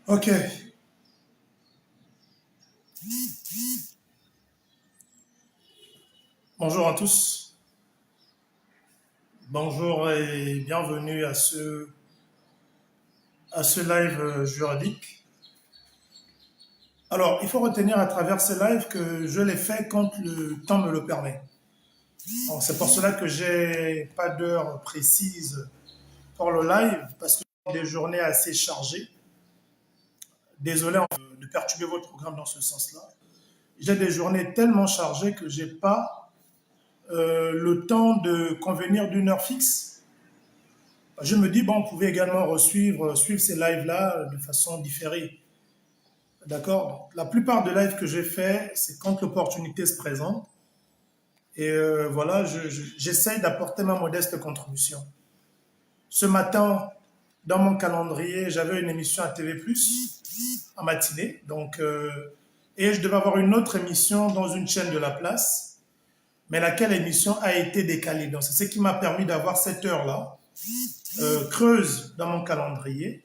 Ok. Bonjour à tous. Bonjour et bienvenue à ce live juridique. Alors, il faut retenir à travers ce live que je l'ai fait quand le temps me le permet. Donc, c'est pour cela que j'ai pas d'heure précise pour le live parce que j'ai des journées assez chargées. Désolé de perturber votre programme dans ce sens-là. J'ai des journées tellement chargées que j'ai pas le temps de convenir d'une heure fixe. Je me dis, bon, on pouvait également suivre ces lives-là de façon différée. D'accord. La plupart des lives que j'ai fait, c'est quand l'opportunité se présente. Et voilà, j'essaie d'apporter ma modeste contribution. Ce matin, dans mon calendrier, j'avais une émission à TV+, en matinée. Et je devais avoir une autre émission dans une chaîne de la place, mais laquelle émission a été décalée. Donc, c'est ce qui m'a permis d'avoir cette heure-là, creuse dans mon calendrier.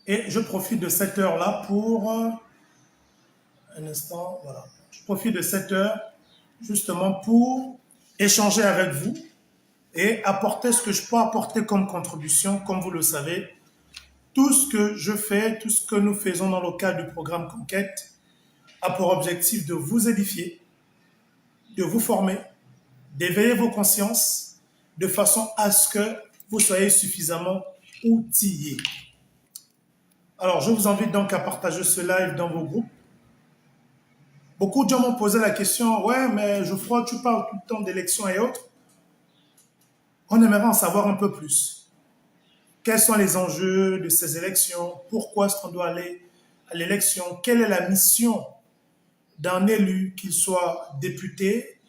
Et je profite de cette heure-là pour... un instant, voilà. Je profite de cette heure justement pour échanger avec vous et apporter ce que je peux apporter comme contribution. Comme vous le savez, tout ce que je fais, tout ce que nous faisons dans le cadre du programme Conquête a pour objectif de vous édifier, de vous former, d'éveiller vos consciences de façon à ce que vous soyez suffisamment outillés. Alors, je vous invite donc à partager ce live dans vos groupes. Beaucoup de gens m'ont posé la question, ouais, mais Geoffroy, tu parles tout le temps d'élections et autres. On aimerait en savoir un peu plus. Quels sont les enjeux de ces élections? Pourquoi est-ce qu'on doit aller à l'élection? Quelle est la mission d'un élu, qu'il soit député,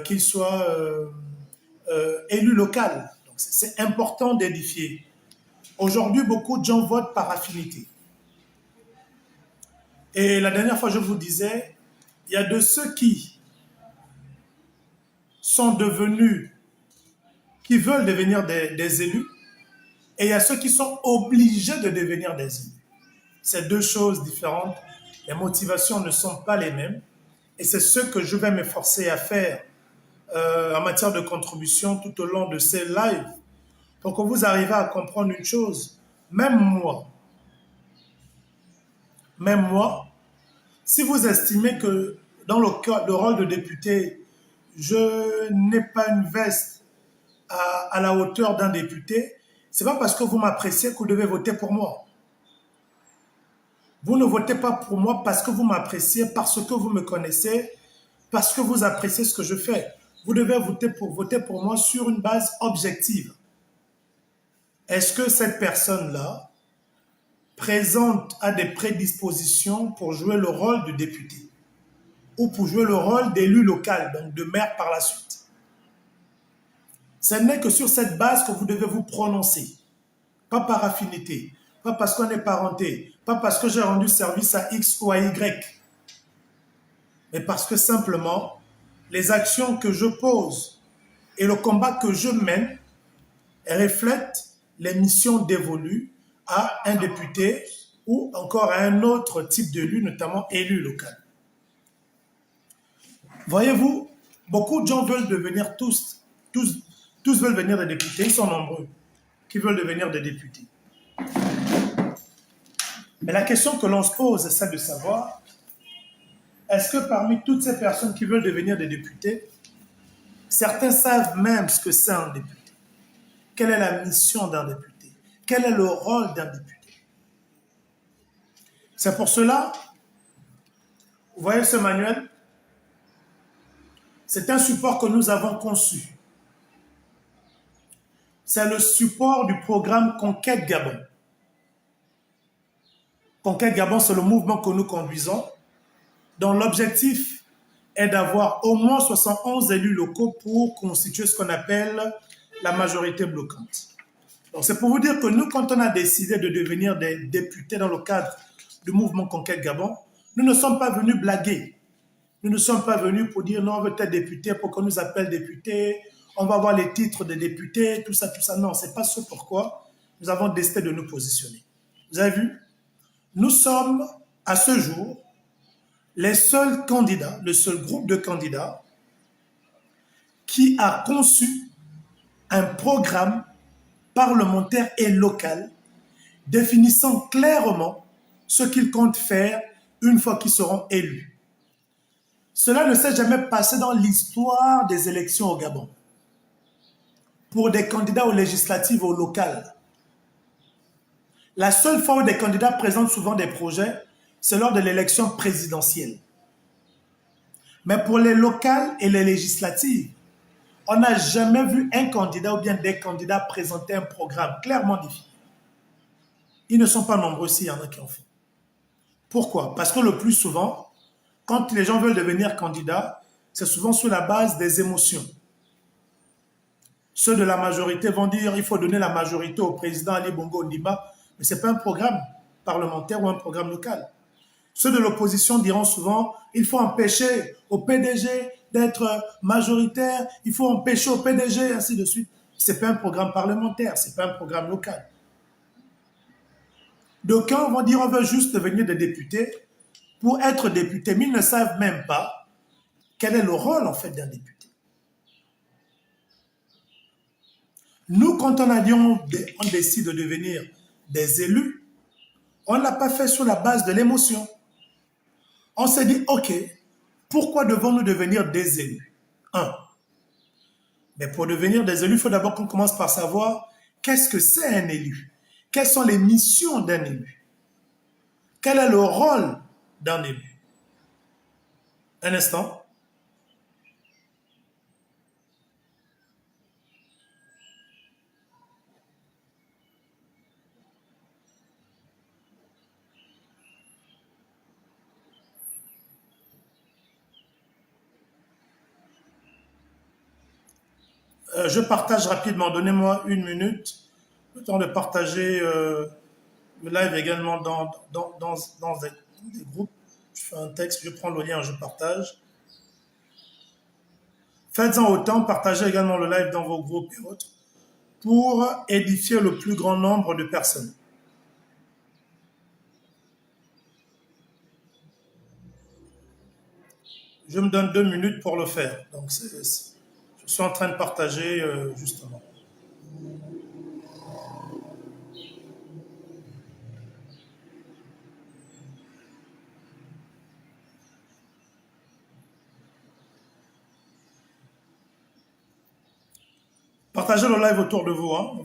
qu'il soit élu local? Donc, c'est important d'édifier. Aujourd'hui, beaucoup de gens votent par affinité. Et la dernière fois, je vous disais, il y a de ceux qui sont devenus, qui veulent devenir des élus, et il y a ceux qui sont obligés de devenir des élus. C'est deux choses différentes. Les motivations ne sont pas les mêmes. Et c'est ce que je vais m'efforcer à faire en matière de contribution tout au long de ces lives pour que vous arriviez à comprendre une chose. Même moi, si vous estimez que dans le rôle de député, je n'ai pas une veste à la hauteur d'un député, c'est pas parce que vous m'appréciez que vous devez voter pour moi. Vous ne votez pas pour moi parce que vous m'appréciez, parce que vous me connaissez, parce que vous appréciez ce que je fais. Vous devez voter pour moi sur une base objective. Est-ce que cette personne-là présente à des prédispositions pour jouer le rôle de député ou pour jouer le rôle d'élu local, donc de maire par la suite? Ce n'est que sur cette base que vous devez vous prononcer. Pas par affinité, pas parce qu'on est parenté, pas parce que j'ai rendu service à X ou à Y, mais parce que simplement, les actions que je pose et le combat que je mène reflètent les missions dévolues à un député ou encore à un autre type d'élu, notamment élu local. Voyez-vous, beaucoup de gens veulent devenir tous veulent devenir des députés, ils sont nombreux qui veulent devenir des députés. Mais la question que l'on se pose, c'est de savoir, est-ce que parmi toutes ces personnes qui veulent devenir des députés, certains savent même ce que c'est un député? Quelle est la mission d'un député? Quel est le rôle d'un député? C'est pour cela, vous voyez ce manuel, c'est un support que nous avons conçu. C'est le support du programme Conquête Gabon. Conquête Gabon, c'est le mouvement que nous conduisons, dont l'objectif est d'avoir au moins 71 élus locaux pour constituer ce qu'on appelle la majorité bloquante. Donc c'est pour vous dire que nous, quand on a décidé de devenir des députés dans le cadre du mouvement Conquête Gabon, nous ne sommes pas venus blaguer. Nous ne sommes pas venus pour dire non, on veut être député, pour qu'on nous appelle député, on va avoir les titres de députés, tout ça, tout ça. Non, c'est pas ce pourquoi nous avons décidé de nous positionner. Vous avez vu? Nous sommes, à ce jour, les seuls candidats, le seul groupe de candidats qui a conçu un programme parlementaire et local définissant clairement ce qu'ils comptent faire une fois qu'ils seront élus. Cela ne s'est jamais passé dans l'histoire des élections au Gabon. Pour des candidats aux législatives ou aux locales, la seule fois où des candidats présentent souvent des projets, c'est lors de l'élection présidentielle. Mais pour les locales et les législatives, on n'a jamais vu un candidat ou bien des candidats présenter un programme clairement défini. Ils ne sont pas nombreux s'il y en a qui en font. Pourquoi? Parce que le plus souvent, quand les gens veulent devenir candidats, c'est souvent sur la base des émotions. Ceux de la majorité vont dire qu'il faut donner la majorité au président Ali Bongo Ondimba, mais ce n'est pas un programme parlementaire ou un programme local. Ceux de l'opposition diront souvent il faut empêcher au PDG d'être majoritaire, il faut empêcher au PDG, ainsi de suite. Ce n'est pas un programme parlementaire, ce n'est pas un programme local. D'aucuns vont dire on veut juste devenir des députés pour être député, mais ils ne savent même pas quel est le rôle en fait d'un député. Nous, quand on a dit on décide de devenir des élus, on ne l'a pas fait sur la base de l'émotion. On s'est dit, ok, pourquoi devons-nous devenir des élus? Mais pour devenir des élus, il faut d'abord qu'on commence par savoir qu'est-ce que c'est un élu? Quelles sont les missions d'un élu? Quel est le rôle d'un élu? Un instant. Je partage rapidement, donnez-moi une minute, le temps de partager le live également dans des groupes. Je fais un texte, je prends le lien, je partage. Faites-en autant, partagez également le live dans vos groupes et autres pour édifier le plus grand nombre de personnes. Je me donne 2 minutes pour le faire. Donc, je suis en train de partager justement. Partagez le live autour de vous. Hein.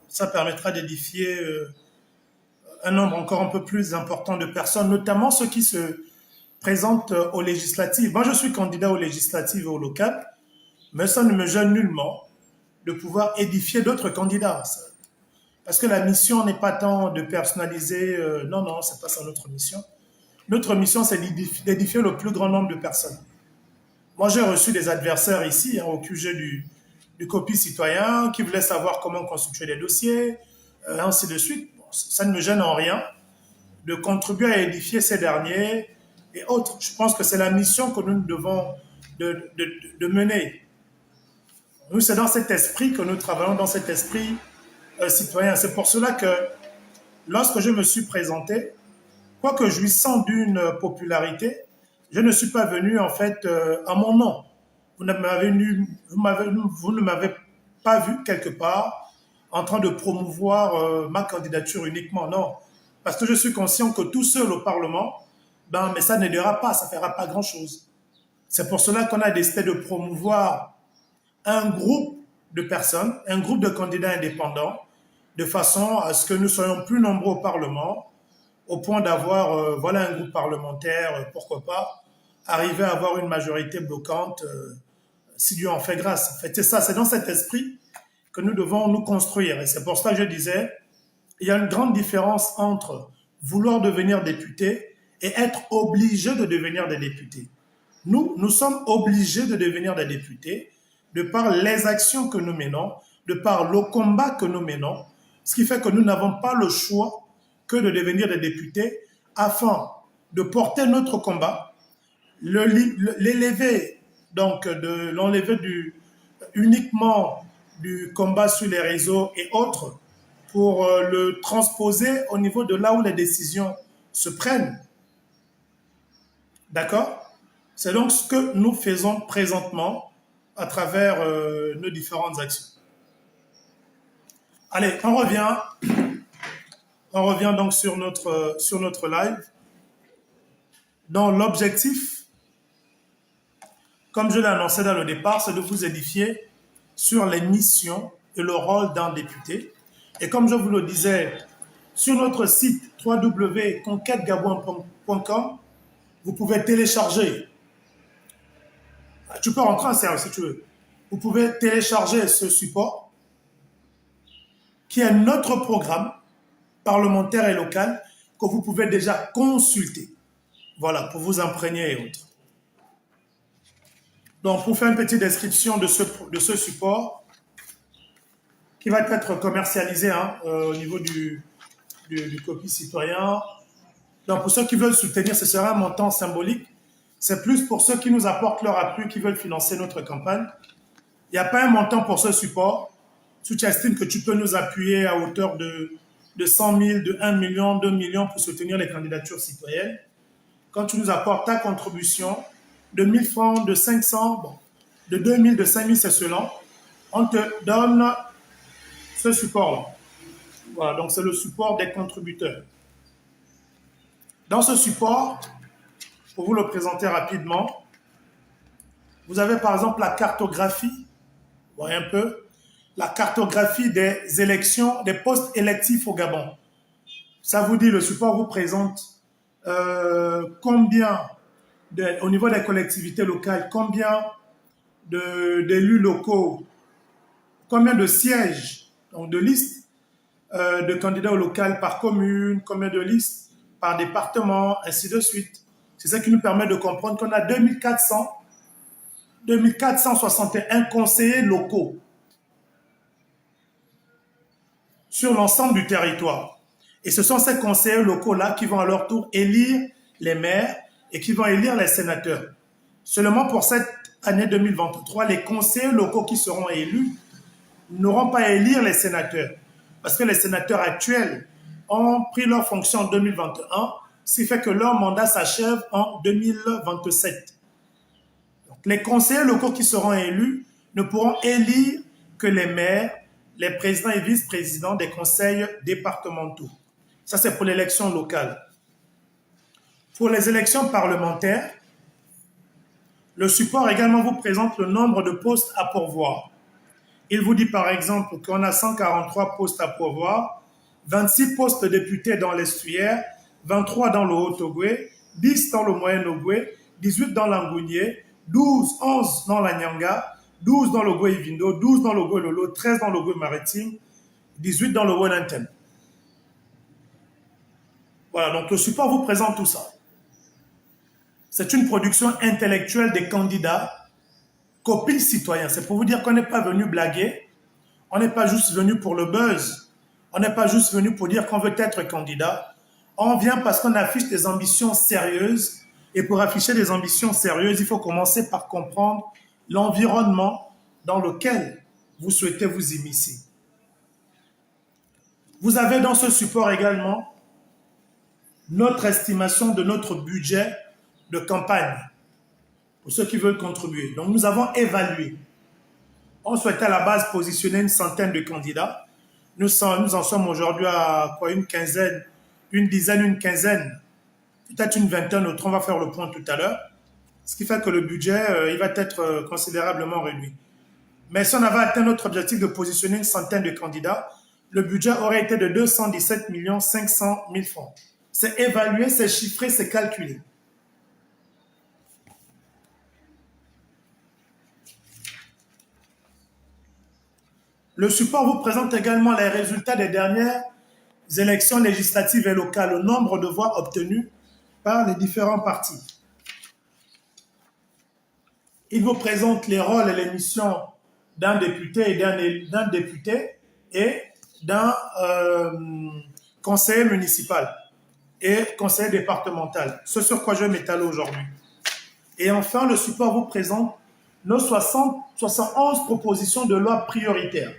Ça permettra d'édifier un nombre encore un peu plus important de personnes, notamment ceux qui se présentent aux législatives. Moi, je suis candidat aux législatives et aux locales, mais ça ne me gêne nullement de pouvoir édifier d'autres candidats. Parce que la mission n'est pas tant de personnaliser, non, c'est pas ça notre mission. Notre mission, c'est d'édifier le plus grand nombre de personnes. Moi, j'ai reçu des adversaires ici, au QG du copie citoyen, qui voulaient savoir comment constituer les dossiers, ainsi de suite. Bon, ça ne me gêne en rien de contribuer à édifier ces derniers et autres. Je pense que c'est la mission que nous devons de mener. Nous, c'est dans cet esprit que nous travaillons, dans cet esprit citoyen. C'est pour cela que lorsque je me suis présenté, quoique jouissant d'une popularité, je ne suis pas venu en fait à mon nom. Vous ne m'avez pas vu quelque part en train de promouvoir ma candidature uniquement, non. Parce que je suis conscient que tout seul au Parlement, mais ça n'aidera pas, ça ne fera pas grand-chose. C'est pour cela qu'on a décidé de promouvoir un groupe de personnes, un groupe de candidats indépendants, de façon à ce que nous soyons plus nombreux au Parlement, au point d'avoir voilà, un groupe parlementaire, pourquoi pas, arriver à avoir une majorité bloquante, si Dieu en fait grâce. En fait, c'est ça, c'est dans cet esprit que nous devons nous construire. Et c'est pour ça que je disais, il y a une grande différence entre vouloir devenir député et être obligé de devenir des députés. Nous sommes obligés de devenir des députés de par les actions que nous menons, de par le combat que nous menons, ce qui fait que nous n'avons pas le choix que de devenir des députés afin de porter notre combat, l'élever, donc de l'enlever uniquement du combat sur les réseaux et autres, pour le transposer au niveau de là où les décisions se prennent. D'accord? C'est donc ce que nous faisons présentement à travers nos différentes actions. Allez, on revient donc sur notre live. Donc l'objectif, comme je l'ai annoncé dans le départ, c'est de vous édifier sur les missions et le rôle d'un député. Et comme je vous le disais, sur notre site www.conquêtegabon.com, vous pouvez télécharger. Tu peux rentrer en service si tu veux. Vous pouvez télécharger ce support qui est notre programme parlementaire et local que vous pouvez déjà consulter. Voilà, pour vous imprégner et autres. Donc, pour faire une petite description de ce support qui va être commercialisé au niveau du copie citoyen. Donc, pour ceux qui veulent soutenir, ce sera un montant symbolique. C'est plus pour ceux qui nous apportent leur appui, qui veulent financer notre campagne. Il n'y a pas un montant pour ce support. Si tu estimes que tu peux nous appuyer à hauteur de 100 000, de 1 million, 2 millions pour soutenir les candidatures citoyennes, quand tu nous apportes ta contribution de 1000 francs, de 500, bon, de 2000, de 5000, c'est selon, on te donne ce support-là. Voilà, donc c'est le support des contributeurs. Dans ce support, pour vous le présenter rapidement, vous avez par exemple la cartographie, vous voyez un peu, la cartographie des élections, des postes électifs au Gabon. Ça vous dit, le support vous présente combien, au niveau des collectivités locales, combien d'élus locaux, combien de sièges, donc de listes de candidats au local par commune, combien de listes par département, ainsi de suite. C'est ça qui nous permet de comprendre qu'on a 2461 conseillers locaux sur l'ensemble du territoire. Et ce sont ces conseillers locaux-là qui vont à leur tour élire les maires et qui vont élire les sénateurs. Seulement pour cette année 2023, les conseillers locaux qui seront élus n'auront pas à élire les sénateurs. Parce que les sénateurs actuels ont pris leur fonction en 2021, ce qui fait que leur mandat s'achève en 2027. Donc, les conseillers locaux qui seront élus ne pourront élire que les maires, les présidents et vice-présidents des conseils départementaux. Ça, c'est pour l'élection locale. Pour les élections parlementaires, le support également vous présente le nombre de postes à pourvoir. Il vous dit par exemple qu'on a 143 postes à pourvoir, 26 postes de députés dans l'estuaire, 23 dans le Haut-Ogooué, 10 dans le Moyen-Ogooué, 18 dans l'Angounié, 11 dans la Nyanga, 12 dans le Goïvindo, 12 dans le Goïlolo, 13 dans le Goï maritime, 18 dans le Wonantem. Voilà, donc le support vous présente tout ça. C'est une production intellectuelle des candidats, copines citoyens. C'est pour vous dire qu'on n'est pas venu blaguer, on n'est pas juste venu pour le buzz, on n'est pas juste venu pour dire qu'on veut être candidat. On vient parce qu'on affiche des ambitions sérieuses. Et pour afficher des ambitions sérieuses, il faut commencer par comprendre l'environnement dans lequel vous souhaitez vous immiscer. Vous avez dans ce support également notre estimation de notre budget de campagne pour ceux qui veulent contribuer. Donc nous avons évalué. On souhaitait à la base positionner une centaine de candidats. Nous en sommes aujourd'hui à quoi, une quinzaine, une quinzaine, peut-être une vingtaine, autres, on va faire le point tout à l'heure. Ce qui fait que le budget, il va être considérablement réduit. Mais si on avait atteint notre objectif de positionner une centaine de candidats, le budget aurait été de 217 500 000 francs. C'est évalué, c'est chiffré, c'est calculé. Le support vous présente également les résultats des dernières élections législatives et locales, le nombre de voix obtenues par les différents partis. Il vous présente les rôles et les missions d'un député et d'un conseiller municipal et conseiller départemental. Ce sur quoi je vais m'étaler aujourd'hui. Et enfin, le support vous présente nos 71 propositions de loi prioritaires.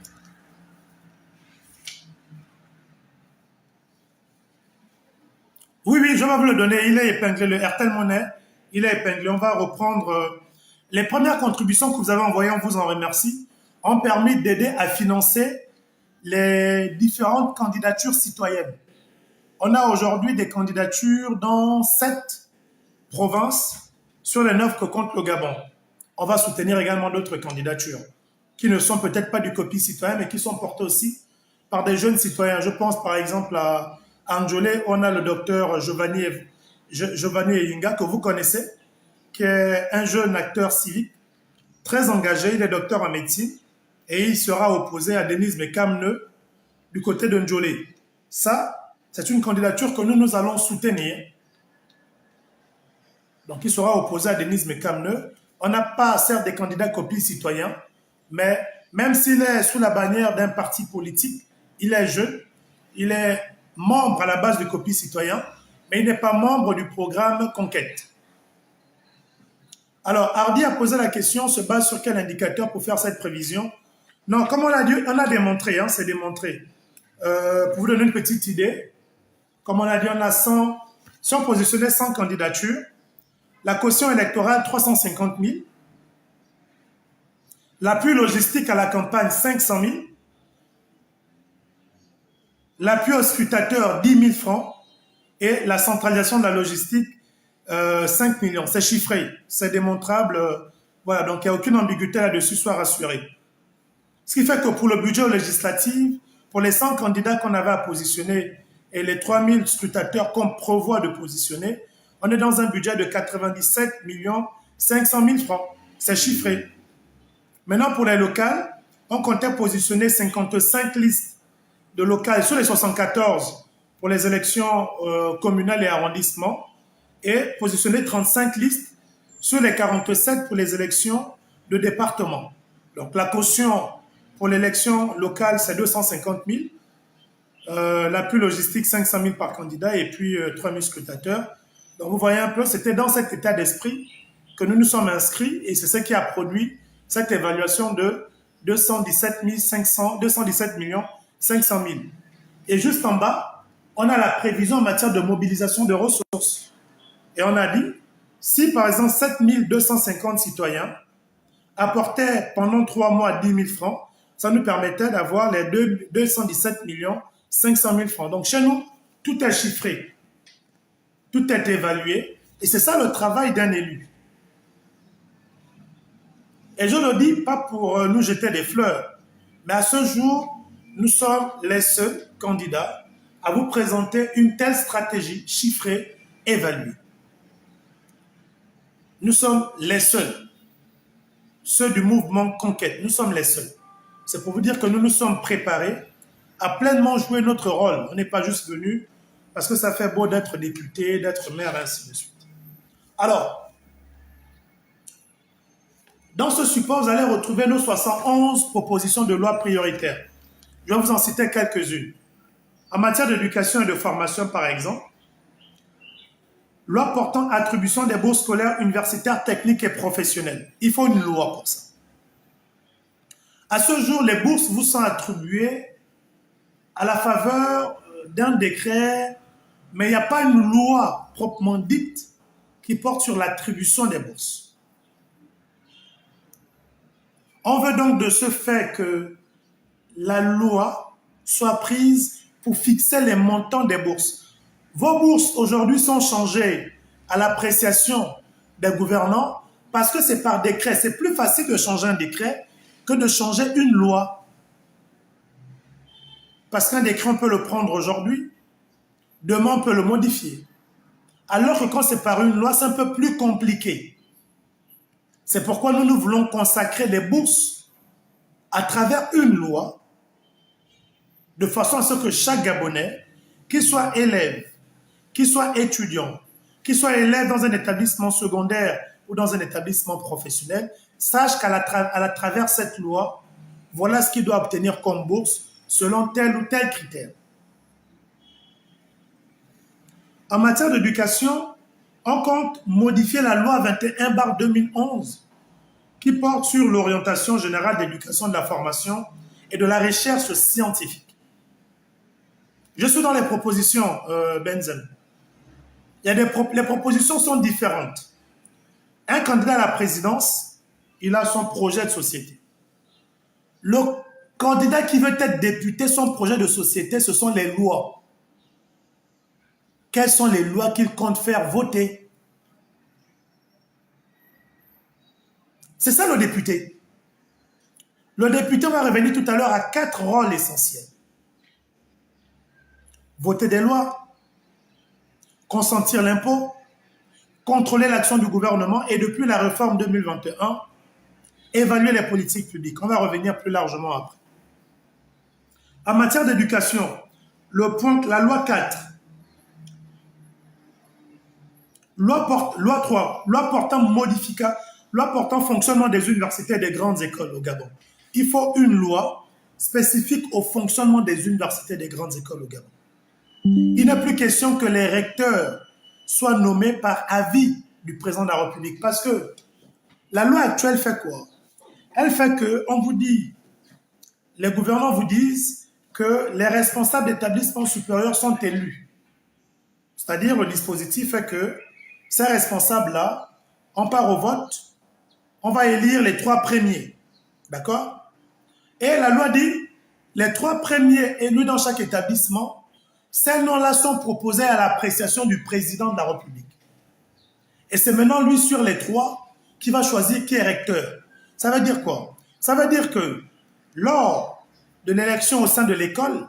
Oui, oui, je vais vous le donner. Il est épinglé, le Airtel Money. Il est épinglé. On va reprendre les premières contributions que vous avez envoyées, on vous en remercie, ont permis d'aider à financer les différentes candidatures citoyennes. On a aujourd'hui des candidatures dans 7 provinces sur les 9 que compte le Gabon. On va soutenir également d'autres candidatures qui ne sont peut-être pas du copie citoyen, mais qui sont portées aussi par des jeunes citoyens. Je pense par exemple à Anjolé, on a le docteur Giovanni Eyinga, que vous connaissez, qui est un jeune acteur civique très engagé. Il est docteur en médecine et il sera opposé à Denise Mekamneu du côté de Njolé. Ça, c'est une candidature que nous allons soutenir. Donc, il sera opposé à Denise Mekamneu. On n'a pas, certes, des candidats copies citoyens, mais même s'il est sous la bannière d'un parti politique, il est jeune, il est membre à la base du copie citoyen, mais il n'est pas membre du programme Conquête. Alors, Hardy a posé la question, se base sur quel indicateur pour faire cette prévision? Non, comme on a dit, on a démontré, hein, c'est démontré. Pour vous donner une petite idée, comme on a dit, on a 100, si on positionnait 100 candidatures, la caution électorale 350 000, l'appui logistique à la campagne 500 000, l'appui aux scrutateurs 10 000 francs et la centralisation de la logistique 5 millions. C'est chiffré, c'est démontrable. Voilà, donc il n'y a aucune ambiguïté là-dessus, sois rassuré. Ce qui fait que pour le budget législatif, pour les 100 candidats qu'on avait à positionner et les 3 000 scrutateurs qu'on prévoit de positionner, on est dans un budget de 97 500 000 francs. C'est chiffré. Maintenant, pour les locales, on comptait positionner 55 listes de locales sur les 74 pour les élections communales et arrondissements et positionner 35 listes sur les 47 pour les élections de département. Donc, la caution pour l'élection locale, c'est 250 000. L'appui logistique, 500 000 par candidat et puis 3 000 scrutateurs. Donc, vous voyez un peu, c'était dans cet état d'esprit que nous nous sommes inscrits et c'est ce qui a produit cette évaluation de 217 500 000. Et juste en bas, on a la prévision en matière de mobilisation de ressources. Et on a dit, si par exemple 7 250 citoyens apportaient pendant 3 mois 10 000 francs, ça nous permettait d'avoir les 217 500 000 francs. Donc chez nous, tout est chiffré, tout est évalué, et c'est ça le travail d'un élu. Et je ne le dis pas pour nous jeter des fleurs, mais à ce jour, nous sommes les seuls candidats à vous présenter une telle stratégie chiffrée, évaluée. Nous sommes les seuls, ceux du mouvement Conquête, nous sommes les seuls. C'est pour vous dire que nous nous sommes préparés à pleinement jouer notre rôle. On n'est pas juste venu parce que ça fait beau d'être député, d'être maire, ainsi de suite. Alors, dans ce support, vous allez retrouver nos 71 propositions de loi prioritaires. Je vais vous en citer quelques-unes. En matière d'éducation et de formation, par exemple, loi portant attribution des bourses scolaires universitaires, techniques et professionnelles. Il faut une loi pour ça. À ce jour, les bourses vous sont attribuées à la faveur d'un décret, mais il n'y a pas une loi proprement dite qui porte sur l'attribution des bourses. On veut donc de ce fait que la loi soit prise pour fixer les montants des bourses. Vos bourses aujourd'hui sont changées à l'appréciation des gouvernants parce que c'est par décret. C'est plus facile de changer un décret que de changer une loi. Parce qu'un décret, on peut le prendre aujourd'hui, demain, on peut le modifier. Alors que quand c'est par une loi, c'est un peu plus compliqué. C'est pourquoi nous voulons consacrer les bourses à travers une loi, de façon à ce que chaque Gabonais, qu'il soit élève, qu'il soit étudiant, qu'il soit élève dans un établissement secondaire ou dans un établissement professionnel, sache qu'à travers cette loi, voilà ce qu'il doit obtenir comme bourse selon tel ou tel critère. En matière d'éducation, on compte modifier la loi 21/2011 qui porte sur l'orientation générale d'éducation, de la formation et de la recherche scientifique. Je suis dans les propositions, Benzen. Les propositions sont différentes. Un candidat à la présidence, il a son projet de société. Le candidat qui veut être député, son projet de société, ce sont les lois. Quelles sont les lois qu'il compte faire voter? C'est ça le député. Le député, on va revenir tout à l'heure à 4 rôles essentiels. Voter des lois, consentir l'impôt, contrôler l'action du gouvernement et depuis la réforme 2021, évaluer les politiques publiques. On va revenir plus largement après. En matière d'éducation, la loi 4, loi 3, loi portant fonctionnement des universités et des grandes écoles au Gabon. Il faut une loi spécifique au fonctionnement des universités et des grandes écoles au Gabon. Il n'est plus question que les recteurs soient nommés par avis du président de la République. Parce que la loi actuelle fait quoi? Elle fait que, on vous dit, les gouvernants vous disent que les responsables d'établissements supérieurs sont élus. C'est-à-dire, le dispositif fait que ces responsables-là, on part au vote, on va élire les 3 premiers. D'accord? Et la loi dit, les 3 premiers élus dans chaque établissement, ces noms-là sont proposés à l'appréciation du président de la République. Et c'est maintenant lui sur les 3 qui va choisir qui est recteur. Ça veut dire quoi? Ça veut dire que lors de l'élection au sein de l'école,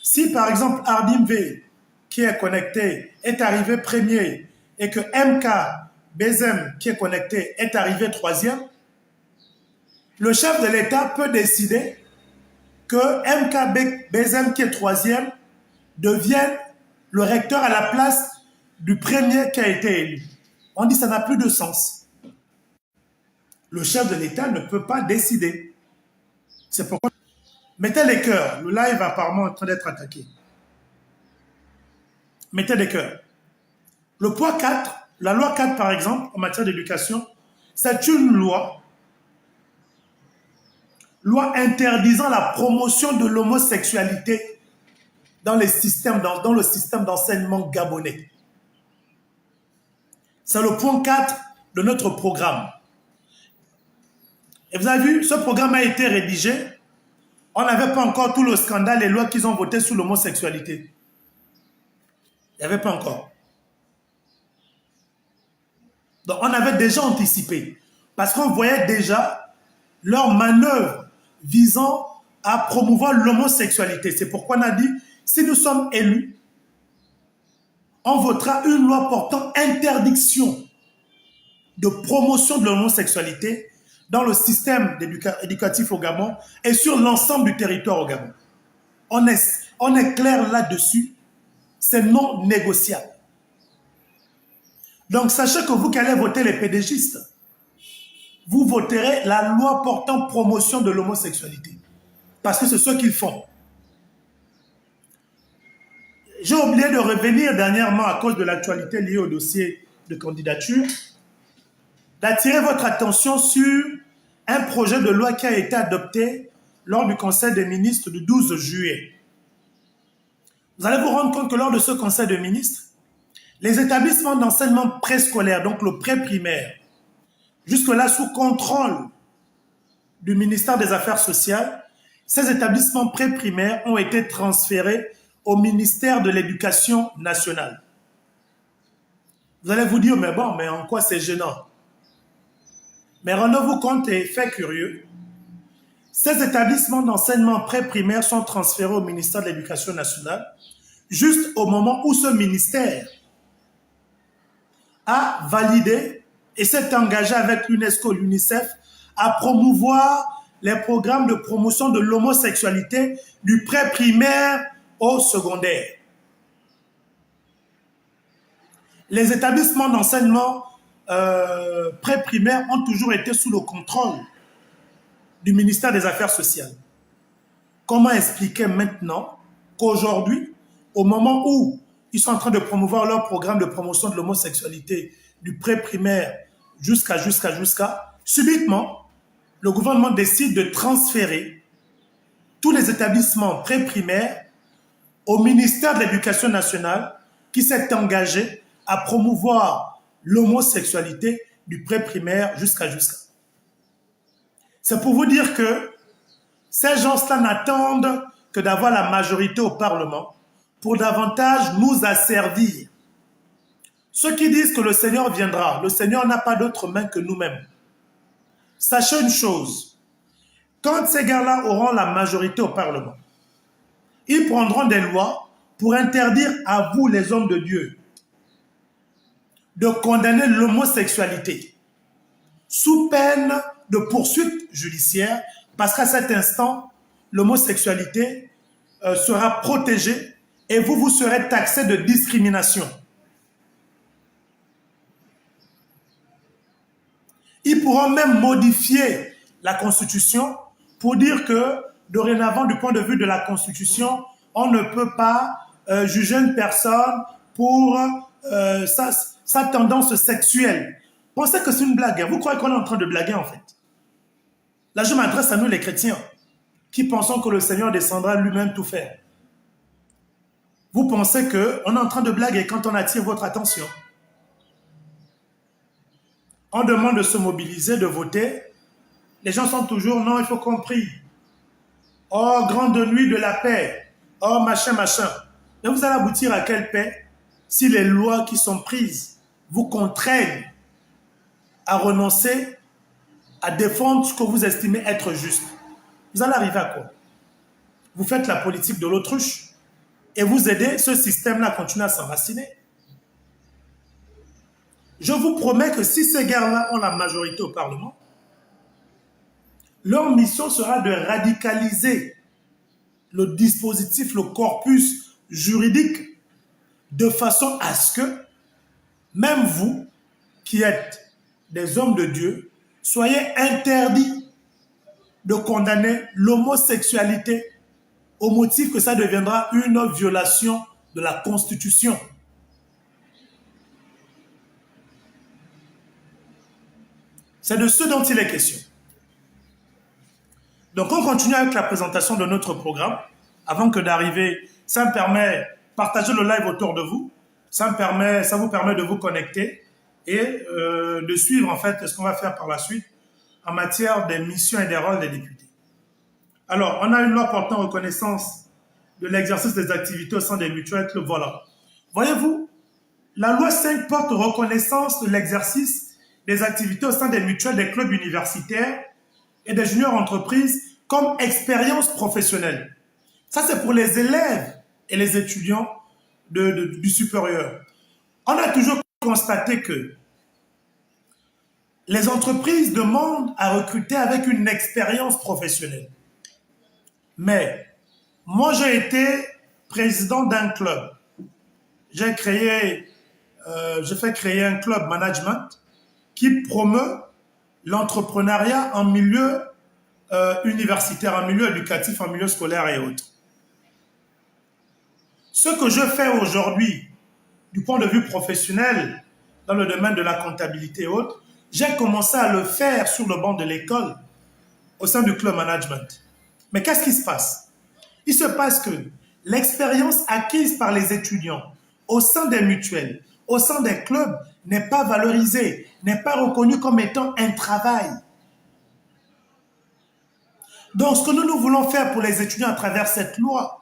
si par exemple Ardim V, qui est connecté, est arrivé premier et que MK Bezem, qui est connecté, est arrivé 3e, le chef de l'État peut décider que MK Bezem, qui est 3e, devienne le recteur à la place du premier qui a été élu. On dit que ça n'a plus de sens. Le chef de l'État ne peut pas décider. C'est pourquoi... Mettez les cœurs. Le live apparemment est en train d'être attaqué. Mettez des cœurs. Le point 4, la loi 4 par exemple, en matière d'éducation, c'est une loi interdisant la promotion de l'homosexualité dans le système d'enseignement gabonais. C'est le point 4 de notre programme. Et vous avez vu, ce programme a été rédigé, on n'avait pas encore tout le scandale et lois qu'ils ont votées sur l'homosexualité. Il n'y avait pas encore. Donc on avait déjà anticipé, parce qu'on voyait déjà leurs manœuvres visant à promouvoir l'homosexualité. C'est pourquoi on a dit, si nous sommes élus, on votera une loi portant interdiction de promotion de l'homosexualité dans le système éducatif au Gabon et sur l'ensemble du territoire au Gabon. On est clair là-dessus, c'est non négociable. Donc sachez que vous qui allez voter les pédégistes, vous voterez la loi portant promotion de l'homosexualité. Parce que c'est ce qu'ils font. J'ai oublié de revenir dernièrement à cause de l'actualité liée au dossier de candidature, d'attirer votre attention sur un projet de loi qui a été adopté lors du Conseil des ministres du 12 juillet. Vous allez vous rendre compte que lors de ce Conseil des ministres, les établissements d'enseignement préscolaire, donc le pré-primaire, jusque-là sous contrôle du ministère des Affaires sociales, ces établissements pré-primaires ont été transférés au ministère de l'Éducation nationale. Vous allez vous dire, mais bon, mais en quoi c'est gênant? Mais rendez-vous compte et fait curieux, ces établissements d'enseignement pré-primaire sont transférés au ministère de l'Éducation nationale juste au moment où ce ministère a validé et s'est engagé avec l'UNESCO, l'UNICEF, à promouvoir les programmes de promotion de l'homosexualité du pré-primaire au secondaire. Les établissements d'enseignement pré-primaire ont toujours été sous le contrôle du ministère des Affaires sociales. Comment expliquer maintenant qu'aujourd'hui, au moment où ils sont en train de promouvoir leur programme de promotion de l'homosexualité du pré-primaire jusqu'à, subitement, le gouvernement décide de transférer tous les établissements pré-primaires au ministère de l'Éducation nationale qui s'est engagé à promouvoir l'homosexualité du pré-primaire jusqu'à. C'est pour vous dire que ces gens-là n'attendent que d'avoir la majorité au Parlement pour davantage nous asservir. Ceux qui disent que le Seigneur viendra, le Seigneur n'a pas d'autre main que nous-mêmes. Sachez une chose, quand ces gars-là auront la majorité au Parlement, ils prendront des lois pour interdire à vous, les hommes de Dieu, de condamner l'homosexualité sous peine de poursuite judiciaire, parce qu'à cet instant, l'homosexualité sera protégée et vous serez taxé de discrimination. Ils pourront même modifier la Constitution pour dire que, dorénavant, du point de vue de la Constitution, on ne peut pas juger une personne pour sa tendance sexuelle. Pensez que c'est une blague. Vous croyez qu'on est en train de blaguer, en fait? Là, je m'adresse à nous, les chrétiens, qui pensons que le Seigneur descendra lui-même tout faire. Vous pensez qu'on est en train de blaguer quand on attire votre attention. On demande de se mobiliser, de voter. Les gens sont toujours, non, il faut qu'on prie. Oh, grande nuit de la paix. Oh, machin, machin. Mais vous allez aboutir à quelle paix si les lois qui sont prises vous contraignent à renoncer à défendre ce que vous estimez être juste? Vous allez arriver à quoi? Vous faites la politique de l'autruche et vous aidez ce système-là à continuer à s'enraciner. Je vous promets que si ces gars-là ont la majorité au Parlement, leur mission sera de radicaliser le dispositif, le corpus juridique, de façon à ce que même vous, qui êtes des hommes de Dieu, soyez interdits de condamner l'homosexualité au motif que ça deviendra une violation de la Constitution. C'est de ce dont il est question. Donc on continue avec la présentation de notre programme. Avant que d'arriver, ça me permet de partager le live autour de vous. Ça vous permet de vous connecter et de suivre en fait ce qu'on va faire par la suite en matière des missions et des rôles des députés. Alors, on a une loi portant reconnaissance de l'exercice des activités au sein des mutuelles clubs. Voilà. Voyez-vous, la loi 5 porte reconnaissance de l'exercice des activités au sein des mutuelles, des clubs universitaires et des juniors entreprises comme expérience professionnelle. Ça, c'est pour les élèves et les étudiants du supérieur. On a toujours constaté que les entreprises demandent à recruter avec une expérience professionnelle. Mais moi, j'ai été président d'un club. J'ai fait créer un club management qui promeut l'entrepreneuriat en milieu universitaire, en milieu éducatif, en milieu scolaire et autres. Ce que je fais aujourd'hui, du point de vue professionnel, dans le domaine de la comptabilité et autres, j'ai commencé à le faire sur le banc de l'école, au sein du club management. Mais qu'est-ce qui se passe? Il se passe que l'expérience acquise par les étudiants au sein des mutuelles, au sein des clubs, n'est pas valorisée, n'est pas reconnue comme étant un travail. Donc, ce que nous voulons faire pour les étudiants à travers cette loi,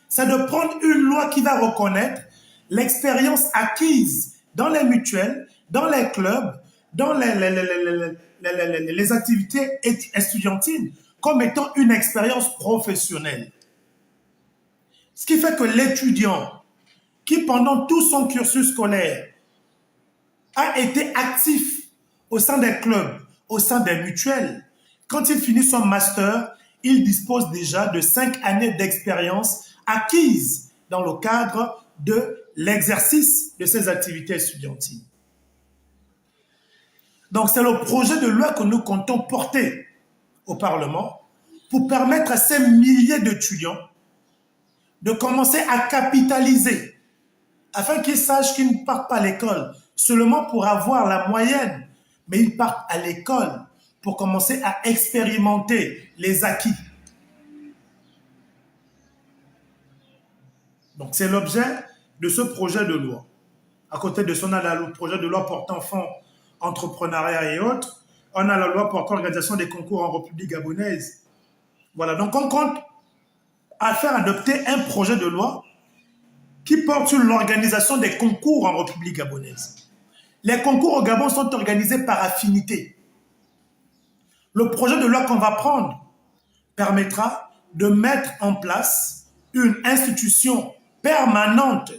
c'est de prendre une loi qui va reconnaître l'expérience acquise dans les mutuelles, dans les clubs, dans les activités estudiantines, comme étant une expérience professionnelle. Ce qui fait que l'étudiant, qui pendant tout son cursus scolaire a été actif au sein des clubs, au sein des mutuelles, quand il finit son master, il dispose déjà de 5 années d'expérience acquise dans le cadre de l'exercice de ces activités estudiantines. Donc c'est le projet de loi que nous comptons porter au Parlement pour permettre à ces milliers d'étudiants de commencer à capitaliser afin qu'ils sachent qu'ils ne partent pas à l'école seulement pour avoir la moyenne, mais ils partent à l'école pour commencer à expérimenter les acquis. Donc c'est l'objet de ce projet de loi. À côté de ça, on a le projet de loi portant fonds entrepreneuriat et autres. On a la loi portant organisation des concours en République gabonaise. Voilà, donc on compte à faire adopter un projet de loi qui porte sur l'organisation des concours en République gabonaise. Les concours au Gabon sont organisés par affinité. Le projet de loi qu'on va prendre permettra de mettre en place une institution permanente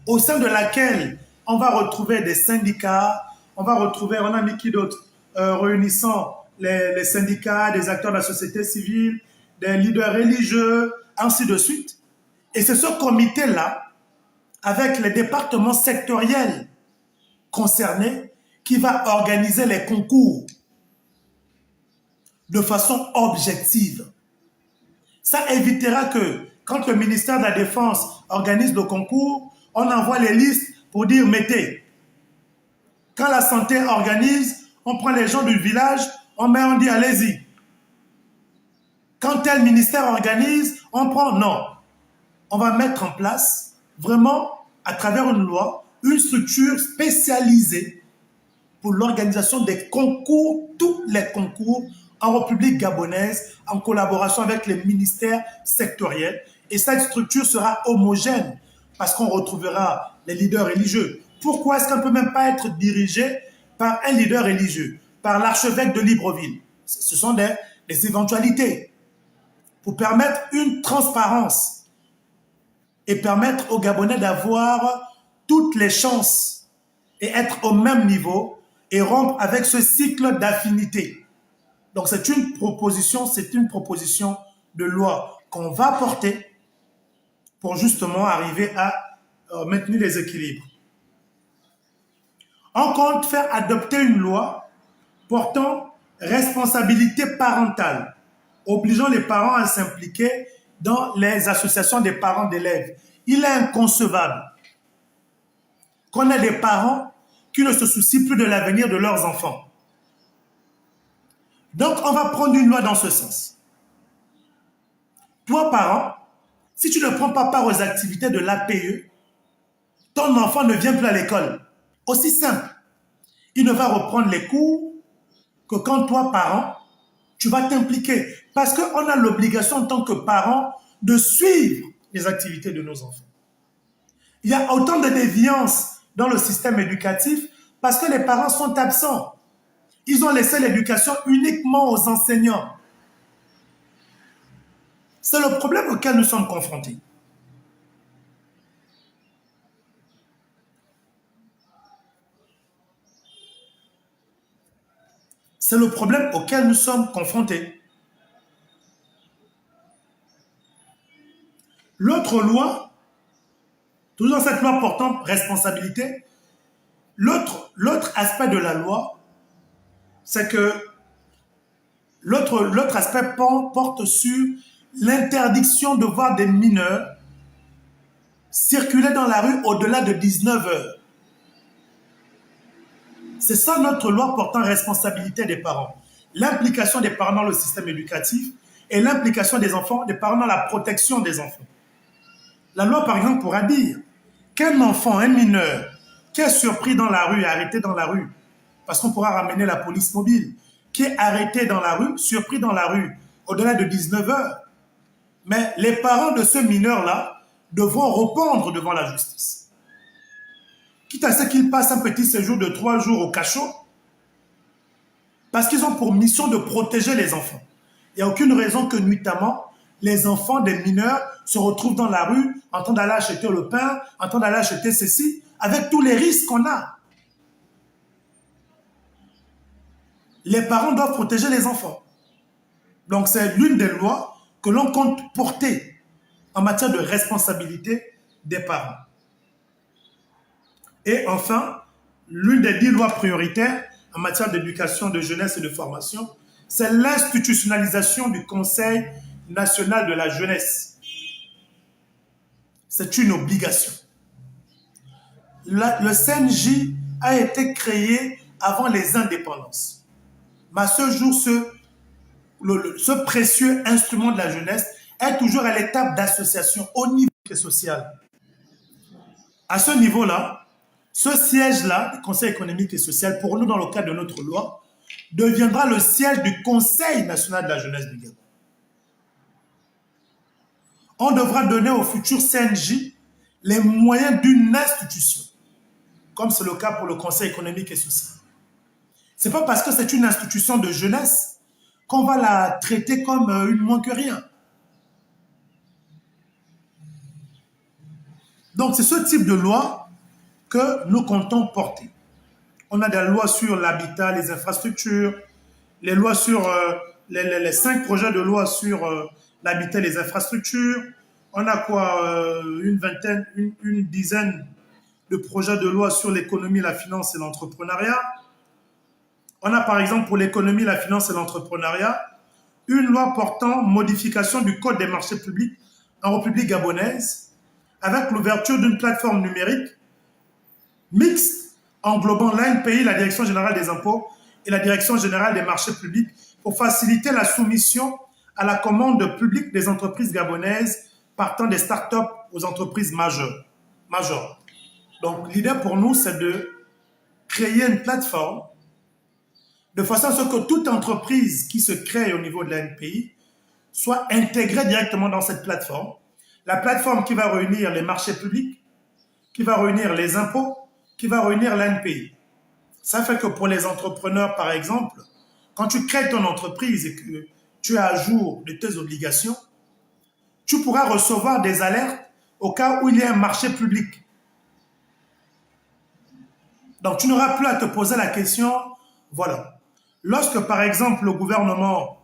au sein de laquelle on va retrouver des syndicats, on a mis qui d'autre, réunissant les syndicats, des acteurs de la société civile, des leaders religieux, ainsi de suite. Et c'est ce comité-là, avec les départements sectoriels concernés, qui va organiser les concours de façon objective. Ça évitera que, quand le ministère de la Défense organise le concours, on envoie les listes pour dire mettez. Quand la santé organise, on prend les gens du village, on dit allez-y. Quand tel ministère organise, on prend non. On va mettre en place, vraiment, à travers une loi, une structure spécialisée pour l'organisation des concours, tous les concours en République gabonaise, en collaboration avec les ministères sectoriels. Et cette structure sera homogène parce qu'on retrouvera les leaders religieux. Pourquoi est-ce qu'on ne peut même pas être dirigé par un leader religieux, par l'archevêque de Libreville? Ce sont des éventualités pour permettre une transparence et permettre aux Gabonais d'avoir toutes les chances et être au même niveau et rompre avec ce cycle d'affinité. Donc c'est une proposition de loi qu'on va porter pour justement arriver à maintenir les équilibres. On compte faire adopter une loi portant responsabilité parentale, obligeant les parents à s'impliquer dans les associations des parents d'élèves. Il est inconcevable qu'on ait des parents qui ne se soucient plus de l'avenir de leurs enfants. Donc, on va prendre une loi dans ce sens. Toi, parent, si tu ne prends pas part aux activités de l'APE, ton enfant ne vient plus à l'école. Aussi simple. Il ne va reprendre les cours que quand toi, parent, tu vas t'impliquer. Parce qu'on a l'obligation en tant que parent de suivre les activités de nos enfants. Il y a autant de déviances dans le système éducatif parce que les parents sont absents. Ils ont laissé l'éducation uniquement aux enseignants. C'est le problème auquel nous sommes confrontés. C'est le problème auquel nous sommes confrontés. L'autre loi, toujours dans cette loi portant responsabilité, l'autre aspect de la loi, c'est que l'autre aspect porte sur l'interdiction de voir des mineurs circuler dans la rue au-delà de 19 heures. C'est ça notre loi portant responsabilité des parents. L'implication des parents dans le système éducatif et l'implication des parents dans la protection des enfants. La loi, par exemple, pourra dire qu'un enfant, un mineur, qui est surpris dans la rue, arrêté dans la rue, parce qu'on pourra ramener la police mobile, qui est arrêté dans la rue, surpris dans la rue, au-delà de 19 heures. Mais les parents de ce mineur-là devront répondre devant la justice. Quitte à ce qu'ils passent un petit séjour de 3 jours au cachot, parce qu'ils ont pour mission de protéger les enfants. Il n'y a aucune raison que nuitamment, les enfants des mineurs se retrouvent dans la rue en train d'aller acheter le pain, en train d'aller acheter ceci, avec tous les risques qu'on a. Les parents doivent protéger les enfants. Donc c'est l'une des lois que l'on compte porter en matière de responsabilité des parents. Et enfin, l'une des 10 lois prioritaires en matière d'éducation, de jeunesse et de formation, c'est l'institutionnalisation du Conseil national de la jeunesse. C'est une obligation. Le CNJ a été créé avant les indépendances. Mais à ce jour, ce précieux instrument de la jeunesse est toujours à l'étape d'association au niveau social. À ce niveau-là, ce siège-là, du Conseil économique et social, pour nous, dans le cadre de notre loi, deviendra le siège du Conseil national de la jeunesse du Gabon. On devra donner au futur CNJ les moyens d'une institution, comme c'est le cas pour le Conseil économique et social. Ce n'est pas parce que c'est une institution de jeunesse qu'on va la traiter comme une moins que rien. Donc c'est ce type de loi que nous comptons porter. On a des lois sur l'habitat, les infrastructures, les lois sur les 5 projets de loi sur l'habitat et les infrastructures. On a quoi une dizaine de projets de loi sur l'économie, la finance et l'entrepreneuriat. On a par exemple pour l'économie, la finance et l'entrepreneuriat, une loi portant modification du code des marchés publics en République gabonaise, avec l'ouverture d'une plateforme numérique mixte englobant l'ANPI, la Direction générale des impôts, et la Direction générale des marchés publics pour faciliter la soumission à la commande publique des entreprises gabonaises partant des startups aux entreprises majeures. Donc l'idée pour nous, c'est de créer une plateforme de façon à ce que toute entreprise qui se crée au niveau de l'ANPI soit intégrée directement dans cette plateforme. La plateforme qui va réunir les marchés publics, qui va réunir les impôts, qui va réunir l'ANPI. Ça fait que pour les entrepreneurs, par exemple, quand tu crées ton entreprise et que tu es à jour de tes obligations, tu pourras recevoir des alertes au cas où il y a un marché public. Donc, tu n'auras plus à te poser la question, voilà. Lorsque, par exemple, le gouvernement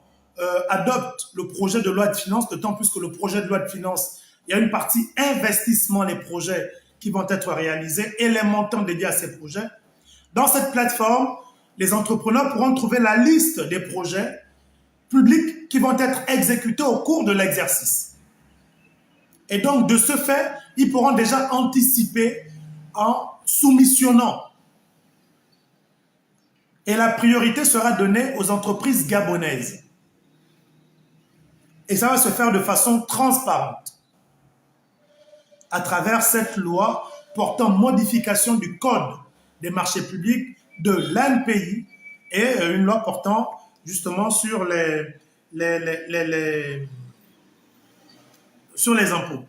adopte le projet de loi de finances, d'autant plus que le projet de loi de finances, il y a une partie investissement, les projets qui vont être réalisés et les montants dédiés à ces projets. Dans cette plateforme, les entrepreneurs pourront trouver la liste des projets publics qui vont être exécutés au cours de l'exercice. Et donc, de ce fait, ils pourront déjà anticiper en soumissionnant. Et la priorité sera donnée aux entreprises gabonaises. Et ça va se faire de façon transparente à travers cette loi portant modification du code des marchés publics de l'ANPI et une loi portant justement sur sur les impôts.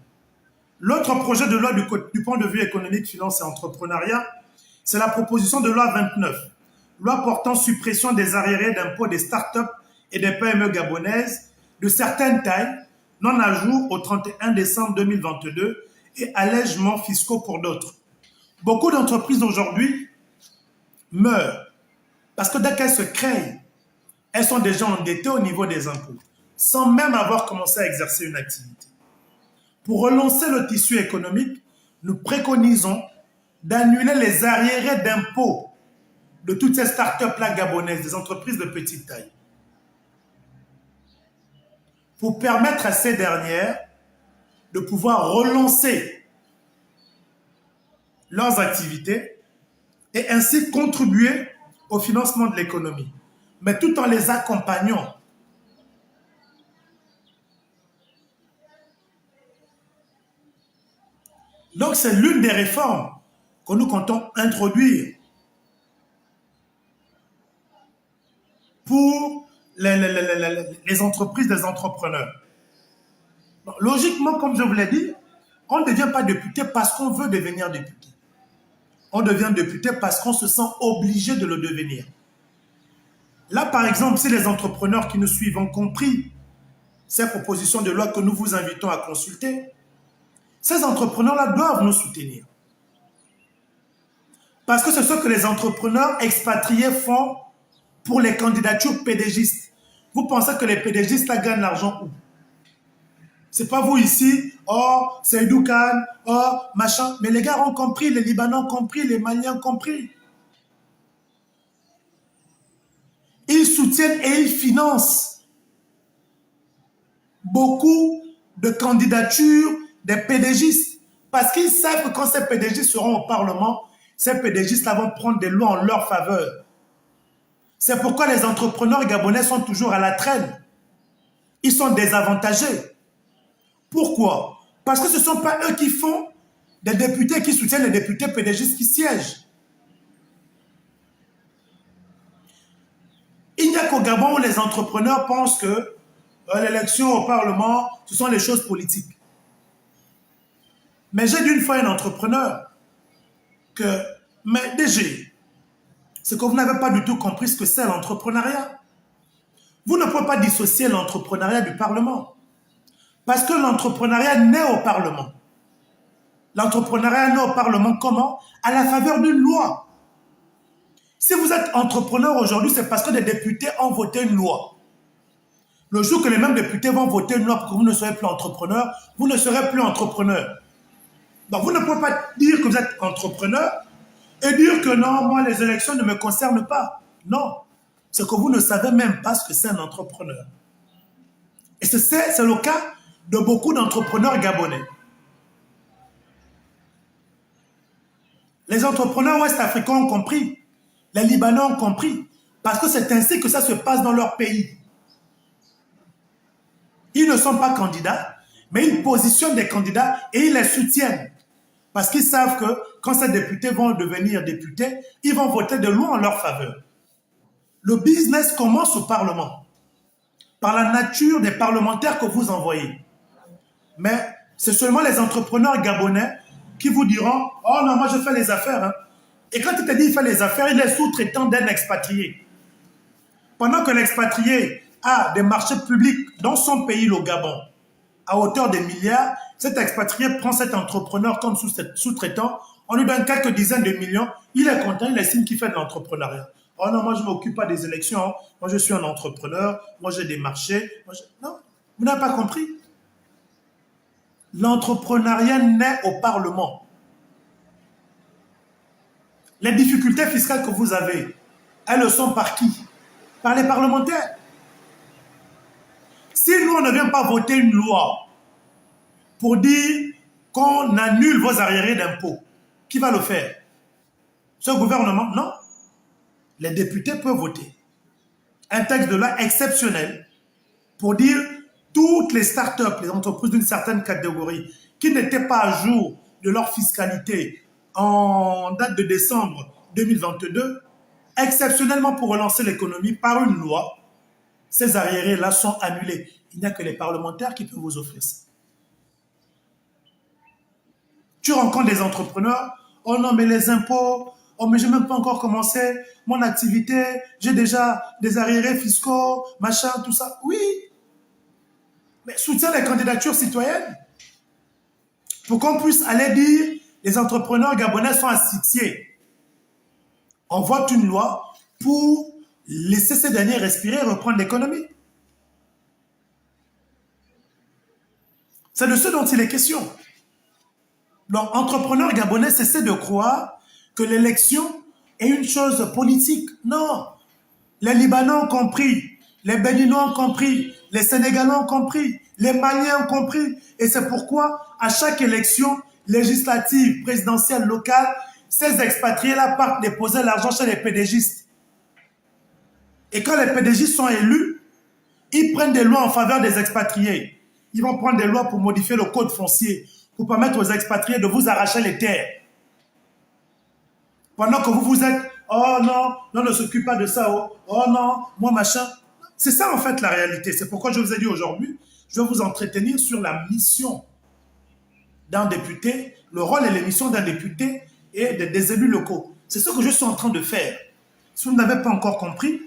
L'autre projet de loi du point de vue économique, finance et entrepreneuriat, c'est la proposition de loi 29, loi portant suppression des arriérés d'impôts des startups et des PME gabonaises de certaines tailles, non à jour au 31 décembre 2022 et allègements fiscaux pour d'autres. Beaucoup d'entreprises aujourd'hui meurent parce que dès qu'elles se créent, elles sont déjà endettées au niveau des impôts, sans même avoir commencé à exercer une activité. Pour relancer le tissu économique, nous préconisons d'annuler les arriérés d'impôts de toutes ces startups-là gabonaises, des entreprises de petite taille, pour permettre à ces dernières de pouvoir relancer leurs activités et ainsi contribuer au financement de l'économie, mais tout en les accompagnant. Donc c'est l'une des réformes que nous comptons introduire pour les entreprises, les entrepreneurs. Donc, logiquement, comme je vous l'ai dit, on ne devient pas député parce qu'on veut devenir député. On devient député parce qu'on se sent obligé de le devenir. Là, par exemple, si les entrepreneurs qui nous suivent ont compris ces propositions de loi que nous vous invitons à consulter, ces entrepreneurs-là doivent nous soutenir. Parce que c'est ce que les entrepreneurs expatriés font pour les candidatures pédégistes. Vous pensez que les pédégistes là gagnent l'argent où? C'est pas vous ici, oh, c'est Doukan, oh, machin. Mais les gars ont compris, les Libanais ont compris, les Maliens ont compris. Ils soutiennent et ils financent beaucoup de candidatures des pédégistes. Parce qu'ils savent que quand ces pédégistes seront au Parlement, ces pédégistes-là vont prendre des lois en leur faveur. C'est pourquoi les entrepreneurs gabonais sont toujours à la traîne. Ils sont désavantagés. Pourquoi? Parce que ce ne sont pas eux qui font des députés qui soutiennent les députés pédégistes qui siègent. Il n'y a qu'au Gabon où les entrepreneurs pensent que l'élection au Parlement, ce sont les choses politiques. Mais j'ai dit une fois à un entrepreneur que, mais DG, c'est que vous n'avez pas du tout compris ce que c'est l'entrepreneuriat. Vous ne pouvez pas dissocier l'entrepreneuriat du Parlement. Parce que l'entrepreneuriat naît au Parlement. L'entrepreneuriat naît au Parlement comment? À la faveur d'une loi. Si vous êtes entrepreneur aujourd'hui, c'est parce que des députés ont voté une loi. Le jour que les mêmes députés vont voter une loi pour que vous ne soyez plus entrepreneur, vous ne serez plus entrepreneur. Donc vous ne pouvez pas dire que vous êtes entrepreneur et dire que non, moi les élections ne me concernent pas. Non, c'est que vous ne savez même pas ce que c'est un entrepreneur. Et c'est le cas de beaucoup d'entrepreneurs gabonais. Les entrepreneurs ouest-africains ont compris, les Libanais ont compris, parce que c'est ainsi que ça se passe dans leur pays. Ils ne sont pas candidats, mais ils positionnent des candidats et ils les soutiennent. Parce qu'ils savent que quand ces députés vont devenir députés, ils vont voter des lois en leur faveur. Le business commence au Parlement, par la nature des parlementaires que vous envoyez. Mais c'est seulement les entrepreneurs gabonais qui vous diront « Oh non, moi je fais les affaires. Hein. » Et quand il te dit qu'il fait les affaires, il est sous-traitant d'un expatrié. Pendant que l'expatrié a des marchés publics dans son pays, le Gabon, à hauteur des milliards, cet expatrié prend cet entrepreneur comme sous-traitant, on lui donne quelques dizaines de millions, il est content, il estime qu'il fait de l'entrepreneuriat. Oh non, moi je ne m'occupe pas des élections, moi je suis un entrepreneur, moi j'ai des marchés. Non, vous n'avez pas compris. L'entrepreneuriat naît au Parlement. Les difficultés fiscales que vous avez, elles le sont par qui? Par les parlementaires. Si nous, on ne vient pas voter une loi pour dire qu'on annule vos arriérés d'impôts, qui va le faire? Ce gouvernement? Non. Les députés peuvent voter un texte de loi exceptionnel pour dire toutes les startups, les entreprises d'une certaine catégorie qui n'étaient pas à jour de leur fiscalité en date de décembre 2022, exceptionnellement pour relancer l'économie par une loi, ces arriérés-là sont annulés. Il n'y a que les parlementaires qui peuvent vous offrir ça. Tu rencontres des entrepreneurs, oh non mais les impôts, oh mais je n'ai même pas encore commencé mon activité, j'ai déjà des arriérés fiscaux, machin, tout ça. Oui, mais soutiens les candidatures citoyennes pour qu'on puisse aller dire les entrepreneurs gabonais sont asphyxiés. On vote une loi pour laisser ces derniers respirer et reprendre l'économie. C'est de ce dont il est question. Donc, entrepreneurs gabonais, cessez de croire que l'élection est une chose politique. Non. Les Libanais ont compris, les Béninois ont compris, les Sénégalais ont compris, les Maliens ont compris. Et c'est pourquoi, à chaque élection législative, présidentielle, locale, ces expatriés-là partent déposer l'argent chez les pédégistes. Et quand les pédégistes sont élus, ils prennent des lois en faveur des expatriés. Ils vont prendre des lois pour modifier le code foncier, pour permettre aux expatriés de vous arracher les terres. Pendant que vous êtes, oh non, on ne s'occupe pas de ça, oh non, moi machin. C'est ça en fait la réalité. C'est pourquoi je vous ai dit aujourd'hui, je vais vous entretenir sur la mission d'un député, le rôle et les missions d'un député et des élus locaux. C'est ce que je suis en train de faire. Si vous n'avez pas encore compris,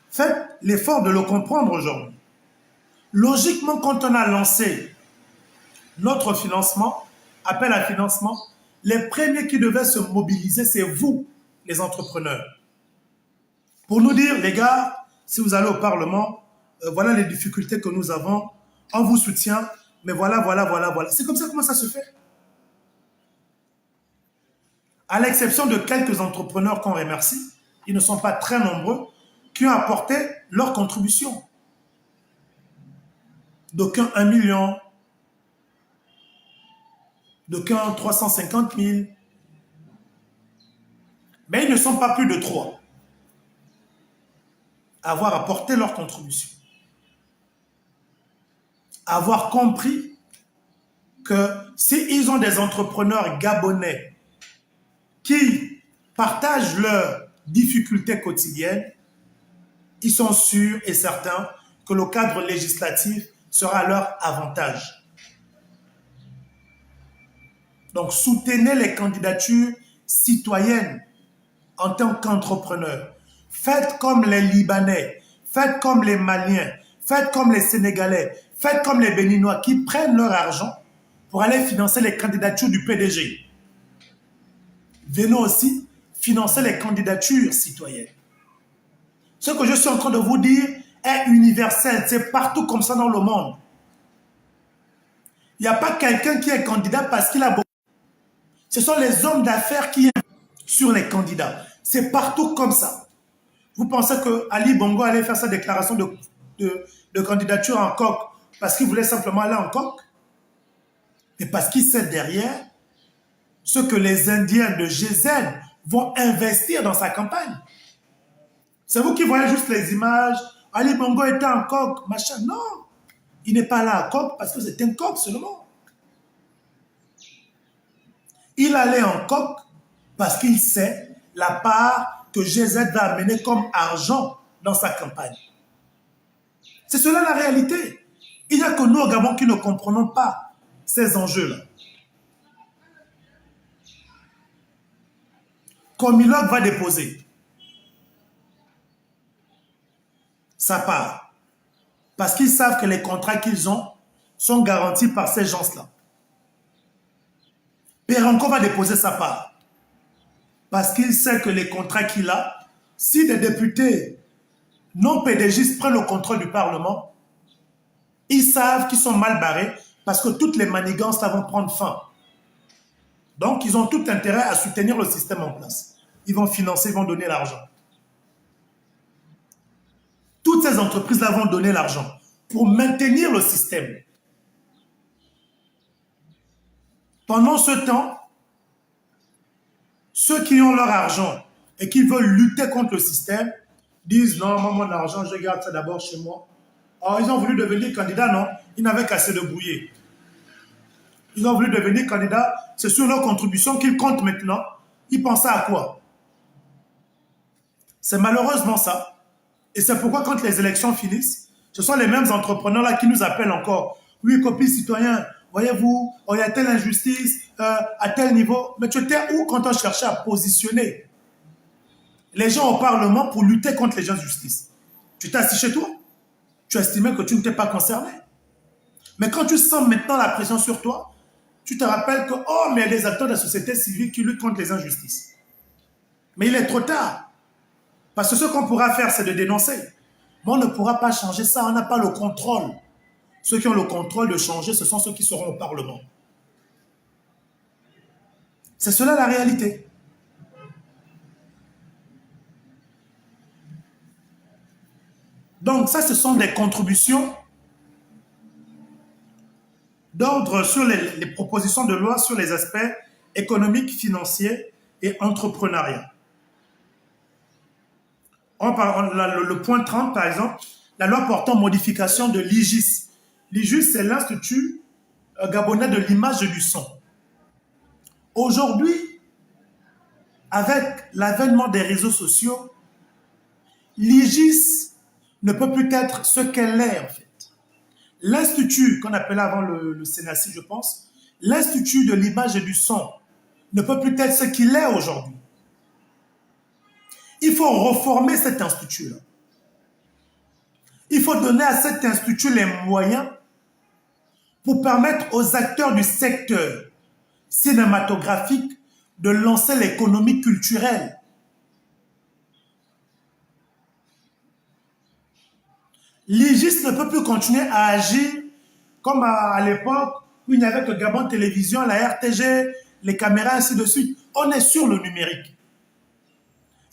faites l'effort de le comprendre aujourd'hui. Logiquement, quand on a lancé notre financement, appel à financement, les premiers qui devaient se mobiliser, c'est vous, les entrepreneurs. Pour nous dire, les gars, si vous allez au Parlement, voilà les difficultés que nous avons, on vous soutient, mais voilà. C'est comme ça comment ça se fait. À l'exception de quelques entrepreneurs qu'on remercie, ils ne sont pas très nombreux, qui ont apporté leur contribution. D'aucuns 1 million, d'aucuns 350 000. Mais ils ne sont pas plus de 3 à avoir apporté leur contribution. À avoir compris que s'ils ont des entrepreneurs gabonais qui partagent leurs difficultés quotidiennes, ils sont sûrs et certains que le cadre législatif sera à leur avantage. Donc, soutenez les candidatures citoyennes en tant qu'entrepreneurs. Faites comme les Libanais, faites comme les Maliens, faites comme les Sénégalais, faites comme les Béninois qui prennent leur argent pour aller financer les candidatures du PDG. Venons aussi financer les candidatures citoyennes. Ce que je suis en train de vous dire est universel, c'est partout comme ça dans le monde. Il n'y a pas quelqu'un qui est candidat parce qu'il a beaucoup. Ce sont les hommes d'affaires qui investissent sur les candidats. C'est partout comme ça. Vous pensez que Ali Bongo allait faire sa déclaration de candidature en coq parce qu'il voulait simplement aller en coq? Mais parce qu'il sait derrière ce que les Indiens de GZ vont investir dans sa campagne. C'est vous qui voyez juste les images. Ali Bongo était en coq, machin. Non, il n'est pas là en coq parce que c'est un coq seulement. Il allait en coq parce qu'il sait la part que GZ va amener comme argent dans sa campagne. C'est cela la réalité. Il n'y a que nous au Gabon qui ne comprenons pas ces enjeux-là. Comiloc va déposer sa part parce qu'ils savent que les contrats qu'ils ont sont garantis par ces gens-là. Peranco va déposer sa part parce qu'il sait que les contrats qu'il a, si des députés non PDGistes prennent le contrôle du Parlement, ils savent qu'ils sont mal barrés parce que toutes les manigances là vont prendre fin. Donc, ils ont tout intérêt à soutenir le système en place. Ils vont financer, ils vont donner l'argent. Toutes ces entreprises-là vont donner l'argent pour maintenir le système. Pendant ce temps, ceux qui ont leur argent et qui veulent lutter contre le système disent non, moi, mon argent, je garde ça d'abord chez moi. Alors, ils ont voulu devenir candidats, non, ils n'avaient qu'à se débrouiller. Ils ont voulu devenir candidats, c'est sur leur contribution qu'ils comptent maintenant. Ils pensaient à quoi? C'est malheureusement ça. Et c'est pourquoi quand les élections finissent, ce sont les mêmes entrepreneurs-là qui nous appellent encore. Oui, copie citoyen, voyez-vous, il y a telle injustice, à tel niveau. Mais tu étais où quand on cherchait à positionner les gens au Parlement pour lutter contre les injustices? Tu t'es assis chez toi? Tu estimais que tu n'étais pas concerné. Mais quand tu sens maintenant la pression sur toi, tu te rappelles que, oh, mais il y a des acteurs de la société civile qui luttent contre les injustices. Mais il est trop tard. Parce que ce qu'on pourra faire, c'est de dénoncer. Mais on ne pourra pas changer ça, on n'a pas le contrôle. Ceux qui ont le contrôle de changer, ce sont ceux qui seront au Parlement. C'est cela la réalité. Donc ça, ce sont des contributions d'ordre sur les propositions de loi sur les aspects économiques, financiers et entrepreneuriat. Le point 30, par exemple, la loi portant modification de l'IGIS. L'IGIS, c'est l'Institut gabonais de l'image et du son. Aujourd'hui, avec l'avènement des réseaux sociaux, l'IGIS ne peut plus être ce qu'elle est, en fait. L'Institut, qu'on appelait avant le CNACI, je pense, l'Institut de l'image et du son ne peut plus être ce qu'il est aujourd'hui. Il faut reformer cet institut-là. Il faut donner à cet institut les moyens pour permettre aux acteurs du secteur cinématographique de lancer l'économie culturelle. L'IGIS ne peut plus continuer à agir comme à l'époque où il n'y avait que Gabon Télévision, la RTG, les caméras, ainsi de suite. On est sur le numérique.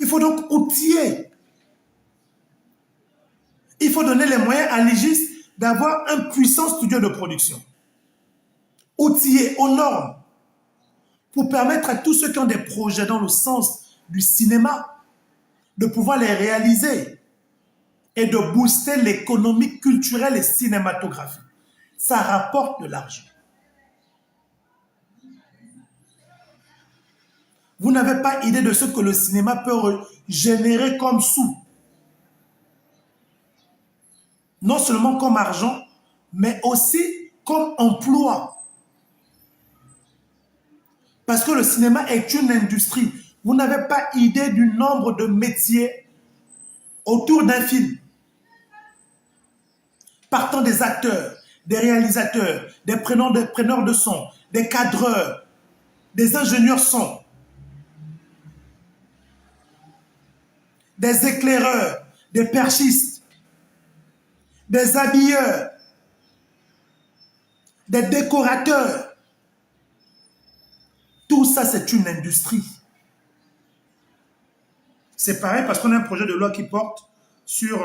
Il faut donc outiller. Il faut donner les moyens à l'IGIS d'avoir un puissant studio de production. Outiller aux normes pour permettre à tous ceux qui ont des projets dans le sens du cinéma de pouvoir les réaliser et de booster l'économie culturelle et cinématographique. Ça rapporte de l'argent. Vous n'avez pas idée de ce que le cinéma peut générer comme sous. Non seulement comme argent, mais aussi comme emploi. Parce que le cinéma est une industrie. Vous n'avez pas idée du nombre de métiers autour d'un film. Partant des acteurs, des réalisateurs, des preneurs de son, des cadreurs, des ingénieurs son, des éclaireurs, des perchistes, des habilleurs, des décorateurs. Tout ça, c'est une industrie. C'est pareil parce qu'on a un projet de loi qui porte sur,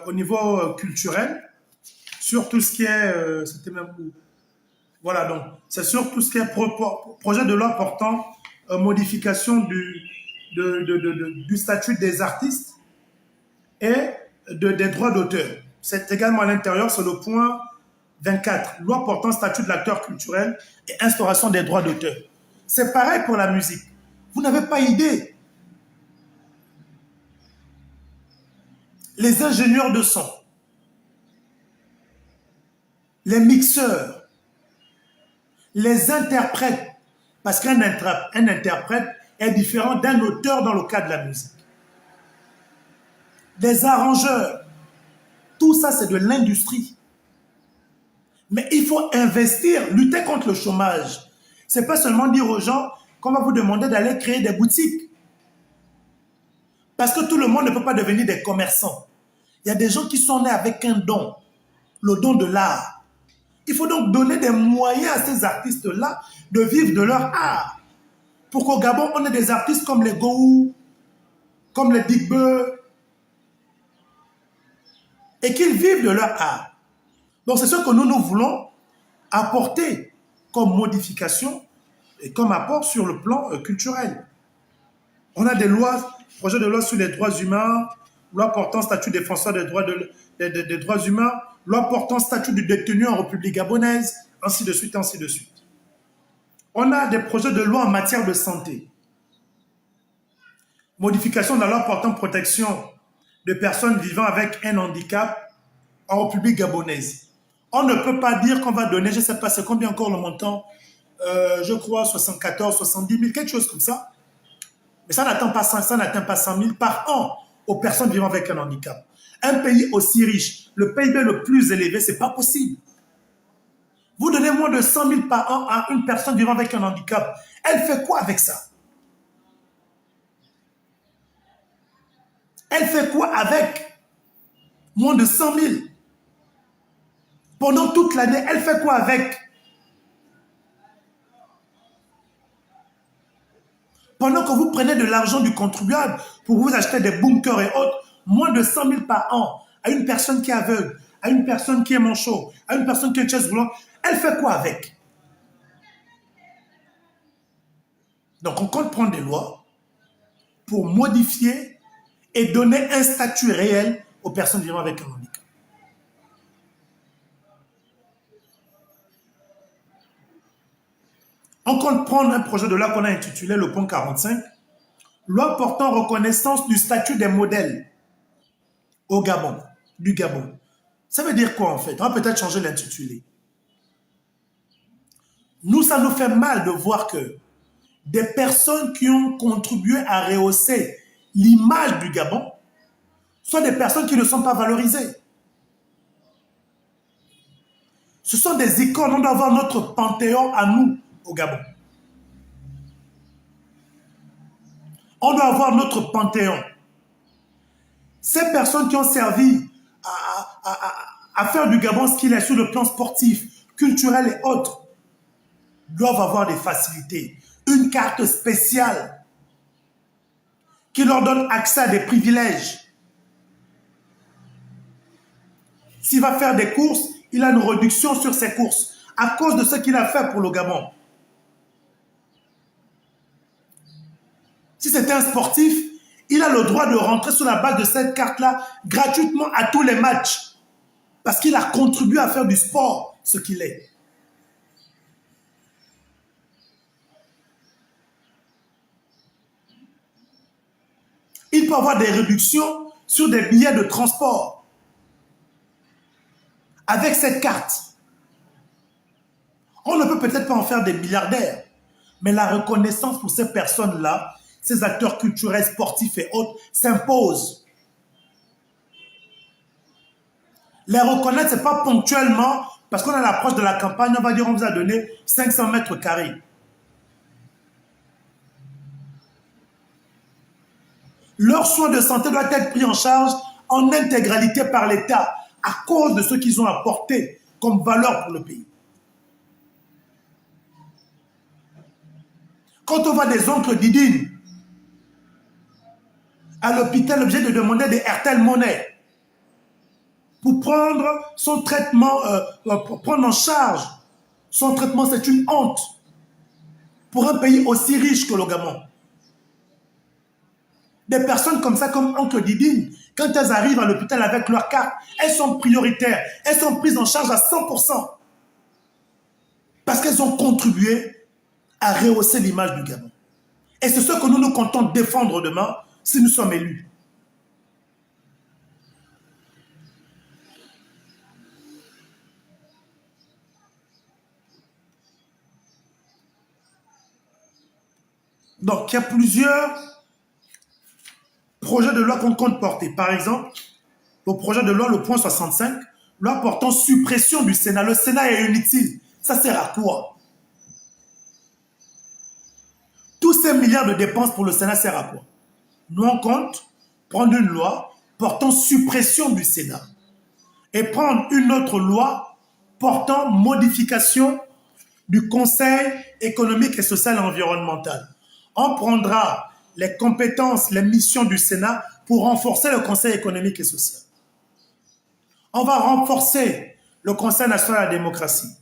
au niveau culturel, sur tout ce qui est... c'était même où? Voilà, donc, c'est sur tout ce qui est projet de loi portant modification du statut des artistes et des droits d'auteur. C'est également à l'intérieur, c'est le point 24, loi portant statut de l'acteur culturel et instauration des droits d'auteur. C'est pareil pour la musique. Vous n'avez pas idée. Les ingénieurs de son, les mixeurs, les interprètes, parce qu'un interprète est différent d'un auteur dans le cas de la musique. Les arrangeurs, tout ça c'est de l'industrie. Mais il faut investir, lutter contre le chômage. C'est pas seulement dire aux gens qu'on va vous demander d'aller créer des boutiques. Parce que tout le monde ne peut pas devenir des commerçants. Il y a des gens qui sont nés avec un don, le don de l'art. Il faut donc donner des moyens à ces artistes-là de vivre de leur art. Pour qu'au Gabon, on ait des artistes comme les Gou, comme les Digbe, et qu'ils vivent de leur art. Donc c'est ce que nous voulons apporter comme modification et comme apport sur le plan culturel. On a des lois, projet de loi sur les droits humains, loi portant statut défenseur des droits humains, loi portant statut du détenu en République gabonaise, ainsi de suite, ainsi de suite. On a des projets de loi en matière de santé. Modification de la loi portant protection de personnes vivant avec un handicap en République gabonaise. On ne peut pas dire qu'on va donner, je ne sais pas, c'est combien encore le montant, je crois 74, 70 000, quelque chose comme ça. Mais ça n'atteint pas 100 000 par an aux personnes vivant avec un handicap. Un pays aussi riche, le PIB le plus élevé, ce n'est pas possible. Vous donnez moins de 100 000 par an à une personne vivant avec un handicap. Elle fait quoi avec ça? Elle fait quoi avec moins de 100 000? Pendant toute l'année, elle fait quoi avec? Pendant que vous prenez de l'argent du contribuable pour vous acheter des bunkers et autres, moins de 100 000 par an à une personne qui est aveugle, à une personne qui est manchot, à une personne qui est chaise roulante, elle fait quoi avec? Donc on compte prendre des lois pour modifier et donner un statut réel aux personnes vivant avec un handicap. On compte prendre un projet de loi qu'on a intitulé le point 45, loi portant reconnaissance du statut des modèles au Gabon, du Gabon. Ça veut dire quoi en fait? On va peut-être changer l'intitulé. Nous, ça nous fait mal de voir que des personnes qui ont contribué à rehausser l'image du Gabon sont des personnes qui ne sont pas valorisées. Ce sont des icônes, on doit avoir notre panthéon à nous au Gabon. On doit avoir notre panthéon. Ces personnes qui ont servi à faire du Gabon ce qu'il est sur le plan sportif, culturel et autres, doivent avoir des facilités. Une carte spéciale qui leur donne accès à des privilèges. S'il va faire des courses, il a une réduction sur ses courses à cause de ce qu'il a fait pour le Gabon. Si c'était un sportif, il a le droit de rentrer sur la base de cette carte-là gratuitement à tous les matchs. Parce qu'il a contribué à faire du sport, ce qu'il est. peut avoir des réductions sur des billets de transport. Avec cette carte, on ne peut peut-être pas en faire des milliardaires, mais la reconnaissance pour ces personnes-là, ces acteurs culturels, sportifs et autres, s'impose. Les reconnaître, ce n'est pas ponctuellement, parce qu'on a l'approche de la campagne, on va dire on vous a donné 500 mètres carrés. Leurs soins de santé doivent être pris en charge en intégralité par l'État à cause de ce qu'ils ont apporté comme valeur pour le pays. Quand on voit des oncles Didine à l'hôpital obligé de demander des Airtel Money pour prendre son traitement, pour prendre en charge son traitement, c'est une honte pour un pays aussi riche que le Gabon. Des personnes comme ça, comme oncle Didine, quand elles arrivent à l'hôpital avec leur carte, elles sont prioritaires, elles sont prises en charge à 100%. Parce qu'elles ont contribué à rehausser l'image du Gabon. Et c'est ce que nous nous comptons défendre demain si nous sommes élus. Donc, il y a plusieurs projets de loi qu'on compte porter. Par exemple, le projet de loi, le point 65, loi portant suppression du Sénat. Le Sénat est inutile. Ça sert à quoi? Tous ces milliards de dépenses pour le Sénat servent à quoi? Nous, on compte prendre une loi portant suppression du Sénat et prendre une autre loi portant modification du Conseil économique et social et environnemental. On prendra les compétences, les missions du Sénat pour renforcer le Conseil économique et social. On va renforcer le Conseil national de la démocratie.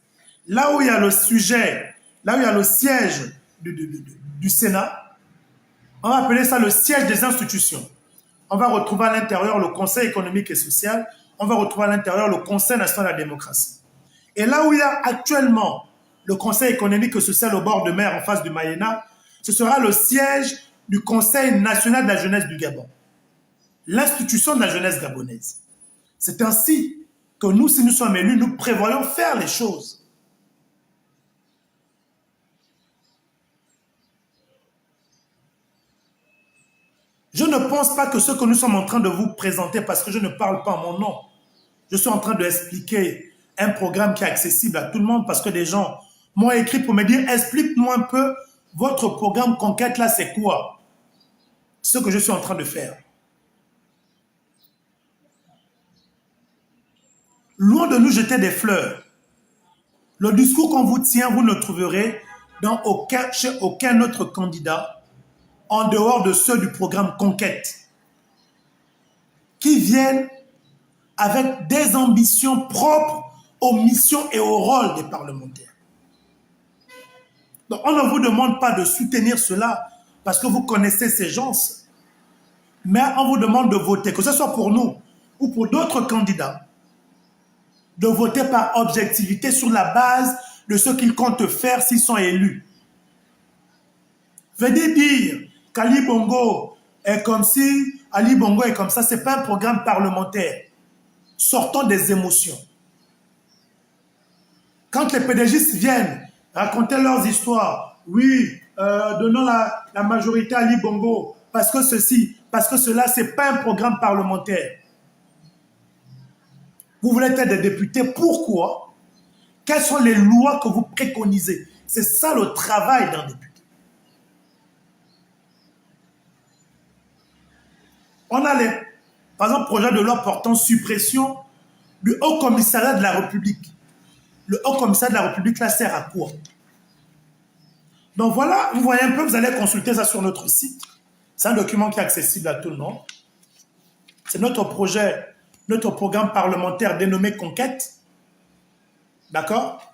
Là où il y a le sujet, là où il y a le siège du Sénat, on va appeler ça le siège des institutions. On va retrouver à l'intérieur le Conseil économique et social, on va retrouver à l'intérieur le Conseil national de la démocratie. Et là où il y a actuellement le Conseil économique et social au bord de mer en face du Mayena, ce sera le siège du Conseil national de la jeunesse du Gabon, l'institution de la jeunesse gabonaise. C'est ainsi que nous, si nous sommes élus, nous prévoyons faire les choses. Je ne pense pas que ce que nous sommes en train de vous présenter, parce que je ne parle pas en mon nom, je suis en train d'expliquer un programme qui est accessible à tout le monde, parce que des gens m'ont écrit pour me dire, explique-nous un peu, votre programme Conquête là, c'est quoi? Ce que je suis en train de faire. Loin de nous jeter des fleurs, le discours qu'on vous tient, vous ne trouverez chez aucun autre candidat en dehors de ceux du programme Conquête, qui viennent avec des ambitions propres aux missions et aux rôles des parlementaires. Donc on ne vous demande pas de soutenir cela parce que vous connaissez ces gens, mais on vous demande de voter, que ce soit pour nous ou pour d'autres candidats, de voter par objectivité sur la base de ce qu'ils comptent faire s'ils sont élus. Venez dire qu'Ali Bongo est comme si, Ali Bongo est comme ça, ce n'est pas un programme parlementaire. Sortons des émotions. Quand les pédagistes viennent raconter leurs histoires, oui, donnons la majorité à Ali Bongo, parce que ceci, parce que cela, ce n'est pas un programme parlementaire. Vous voulez être des députés, pourquoi? Quelles sont les lois que vous préconisez? C'est ça le travail d'un député. On a par exemple, projet de loi portant suppression du Haut Commissariat de la République. Le Haut Commissariat de la République, là, sert à quoi? Donc voilà, vous voyez un peu, vous allez consulter ça sur notre site. C'est un document qui est accessible à tout le monde. C'est notre projet, notre programme parlementaire dénommé Conquête. D'accord?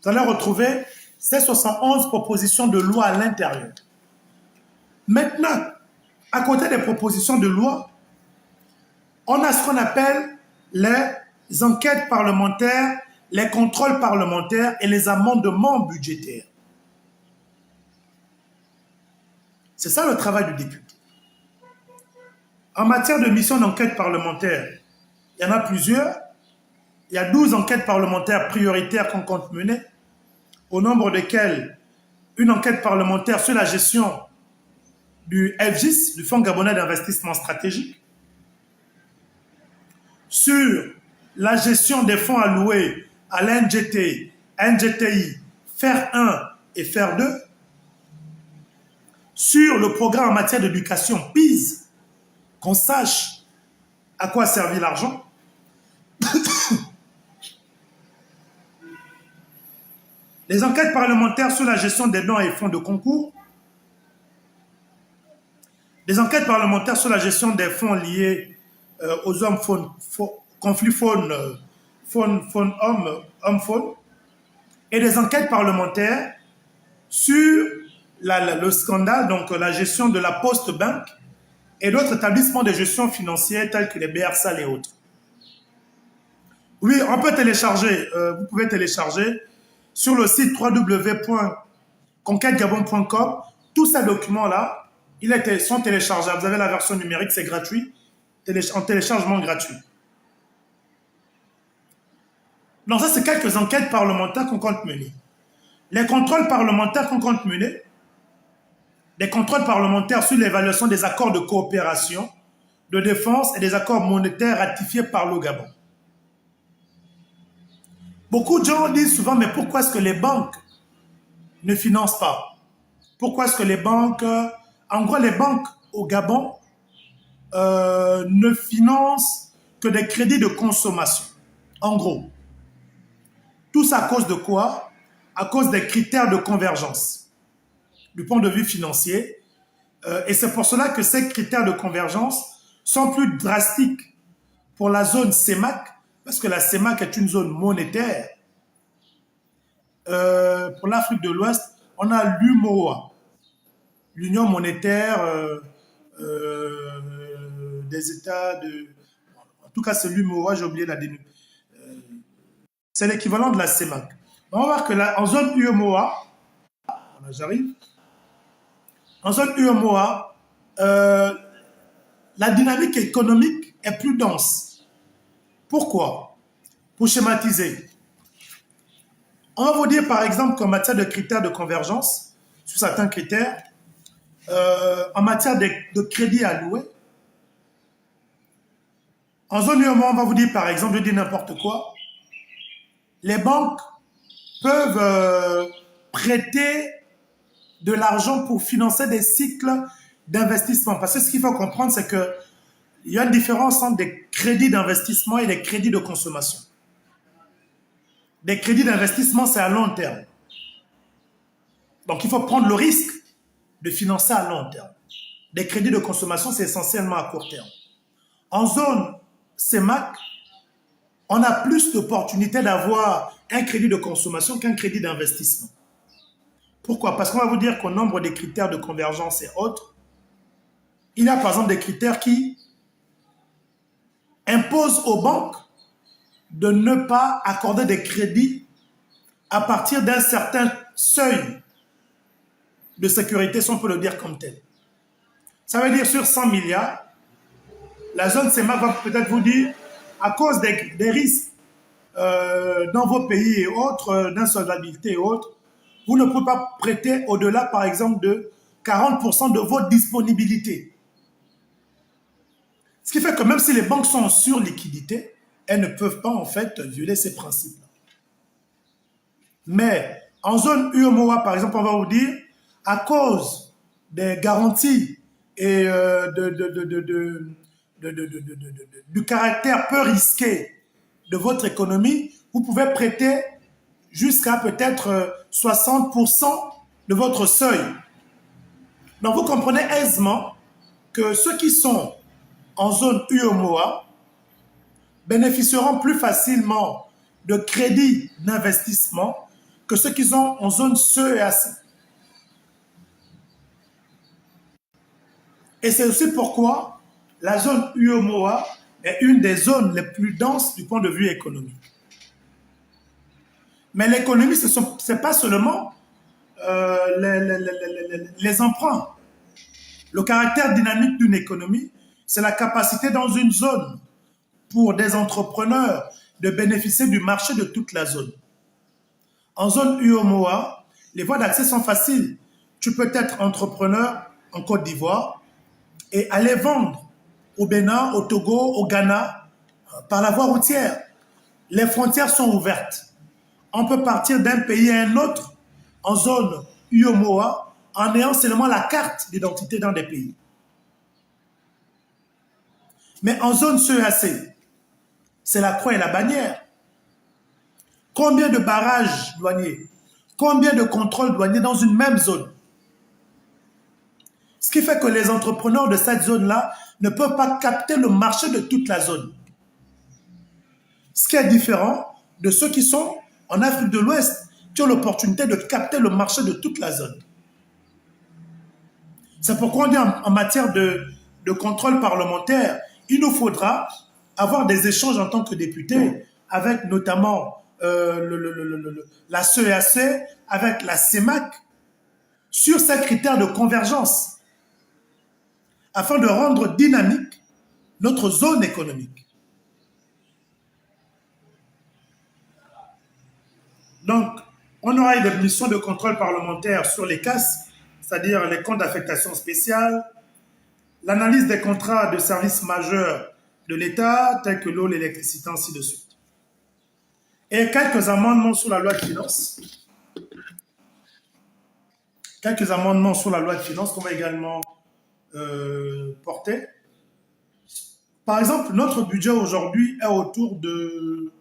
Vous allez retrouver ces 71 propositions de loi à l'intérieur. Maintenant, à côté des propositions de loi, on a ce qu'on appelle les enquêtes parlementaires, les contrôles parlementaires et les amendements budgétaires. C'est ça le travail du député. En matière de mission d'enquête parlementaire, il y en a plusieurs. Il y a 12 enquêtes parlementaires prioritaires qu'on compte mener, au nombre desquelles une enquête parlementaire sur la gestion du FGIS, du Fonds gabonais d'investissement stratégique, sur la gestion des fonds alloués à l'NGT, NGTI, FER 1 et FER 2, sur le programme en matière d'éducation PIS, qu'on sache à quoi a servi l'argent, les enquêtes parlementaires sur la gestion des dons et fonds de concours, les enquêtes parlementaires sur la gestion des fonds liés aux hommes conflits homme-faune, et des enquêtes parlementaires sur le scandale, donc la gestion de la Poste Bank et d'autres établissements de gestion financière tels que les BRSAL et autres. Oui, on peut télécharger, vous pouvez télécharger sur le site www.conquêtegabon.com tous ces documents-là. Ils sont téléchargeables. Vous avez la version numérique, c'est gratuit, en téléchargement gratuit. Donc ça, c'est quelques enquêtes parlementaires qu'on compte mener. Les contrôles parlementaires qu'on compte mener, des contrôles parlementaires sur l'évaluation des accords de coopération, de défense et des accords monétaires ratifiés par le Gabon. Beaucoup de gens disent souvent, mais pourquoi est-ce que les banques ne financent pas? Pourquoi est-ce que les banques... En gros, les banques au Gabon ne financent que des crédits de consommation. En gros. Tout ça à cause de quoi? À cause des critères de convergence du point de vue financier. Et c'est pour cela que ces critères de convergence sont plus drastiques pour la zone CEMAC, parce que la CEMAC est une zone monétaire. Pour l'Afrique de l'Ouest, on a l'UMOA, l'Union monétaire des États de... En tout cas, c'est l'UMOA, j'ai oublié la dénomination. C'est l'équivalent de la CEMAC. On va voir que là, en zone UMOA, j'arrive, en zone UMOA, la dynamique économique est plus dense. Pourquoi? Pour schématiser. On va vous dire par exemple qu'en matière de critères de convergence, sur certains critères, en matière de crédits alloués, en zone UMOA, on va vous dire par exemple, je dis n'importe quoi, les banques peuvent prêter de l'argent pour financer des cycles d'investissement. Parce que ce qu'il faut comprendre, c'est qu'il y a une différence entre des crédits d'investissement et des crédits de consommation. Des crédits d'investissement, c'est à long terme. Donc, il faut prendre le risque de financer à long terme. Des crédits de consommation, c'est essentiellement à court terme. En zone CEMAC, on a plus d'opportunités d'avoir un crédit de consommation qu'un crédit d'investissement. Pourquoi? Parce qu'on va vous dire qu'au nombre des critères de convergence et autres, il y a par exemple des critères qui imposent aux banques de ne pas accorder des crédits à partir d'un certain seuil de sécurité, si on peut le dire comme tel. Ça veut dire sur 100 milliards, la zone CEMAC va peut-être vous dire, à cause des risques dans vos pays et autres, d'insolvabilité et autres, vous ne pouvez pas prêter au-delà, par exemple, de 40% de votre disponibilité. Ce qui fait que même si les banques sont en surliquidité, elles ne peuvent pas, en fait, violer ces principes. Mais en zone UMOA, par exemple, on va vous dire, à cause des garanties et du caractère peu risqué de votre économie, vous pouvez prêter jusqu'à peut-être 60% de votre seuil. Donc vous comprenez aisément que ceux qui sont en zone UMOA bénéficieront plus facilement de crédits d'investissement que ceux qui sont en zone CEAC. Et c'est aussi pourquoi la zone UMOA est une des zones les plus denses du point de vue économique. Mais l'économie, ce n'est pas seulement les emprunts. Le caractère dynamique d'une économie c'est la capacité dans une zone pour des entrepreneurs de bénéficier du marché de toute la zone. En zone UEMOA, les voies d'accès sont faciles. Tu peux être entrepreneur en Côte d'Ivoire et aller vendre au Bénin, au Togo, au Ghana, par la voie routière. Les frontières sont ouvertes. On peut partir d'un pays à un autre en zone UEMOA en ayant seulement la carte d'identité dans des pays. Mais en zone CEAC, c'est la croix et la bannière. Combien de barrages douaniers? Combien de contrôles douaniers dans une même zone? Ce qui fait que les entrepreneurs de cette zone-là ne peuvent pas capter le marché de toute la zone. Ce qui est différent de ceux qui sont en Afrique de l'Ouest, qui ont l'opportunité de capter le marché de toute la zone. C'est pourquoi on dit en matière de contrôle parlementaire, il nous faudra avoir des échanges en tant que députés avec notamment la CEAC, avec la CEMAC, sur ces critères de convergence, afin de rendre dynamique notre zone économique. Donc, on aura des missions de contrôle parlementaire sur les CAS, c'est-à-dire les comptes d'affectation spéciale, l'analyse des contrats de services majeurs de l'État, tels que l'eau, l'électricité, ainsi de suite. Et quelques amendements sur la loi de finances. Quelques amendements sur la loi de finances qu'on va également porter. Par exemple, notre budget aujourd'hui est autour de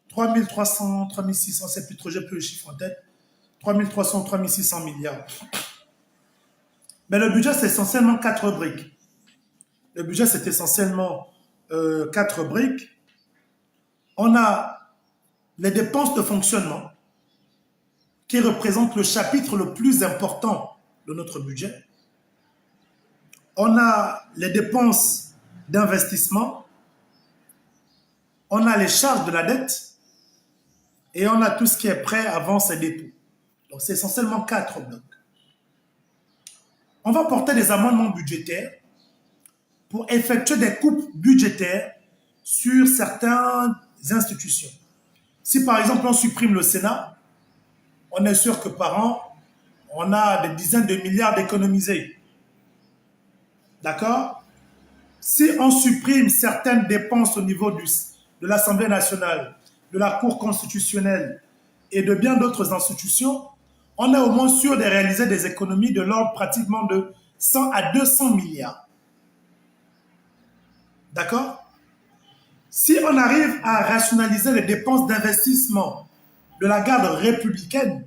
3300, 3600, c'est plus trop, j'ai plus le chiffre en tête, 3300, 3600 milliards. Mais le budget, c'est essentiellement 4 briques. Le budget, c'est essentiellement 4 briques. On a les dépenses de fonctionnement, qui représentent le chapitre le plus important de notre budget. On a les dépenses d'investissement, on a les charges de la dette, et on a tout ce qui est prêt, avance et dépôt. Donc c'est essentiellement 4 blocs. On va porter des amendements budgétaires pour effectuer des coupes budgétaires sur certaines institutions. Si par exemple on supprime le Sénat, on est sûr que par an, on a des dizaines de milliards d'économisés. D'accord? Si on supprime certaines dépenses au niveau de l'Assemblée nationale, de la Cour constitutionnelle et de bien d'autres institutions, on est au moins sûr de réaliser des économies de l'ordre pratiquement de 100 à 200 milliards. D'accord? Si on arrive à rationaliser les dépenses d'investissement de la garde républicaine,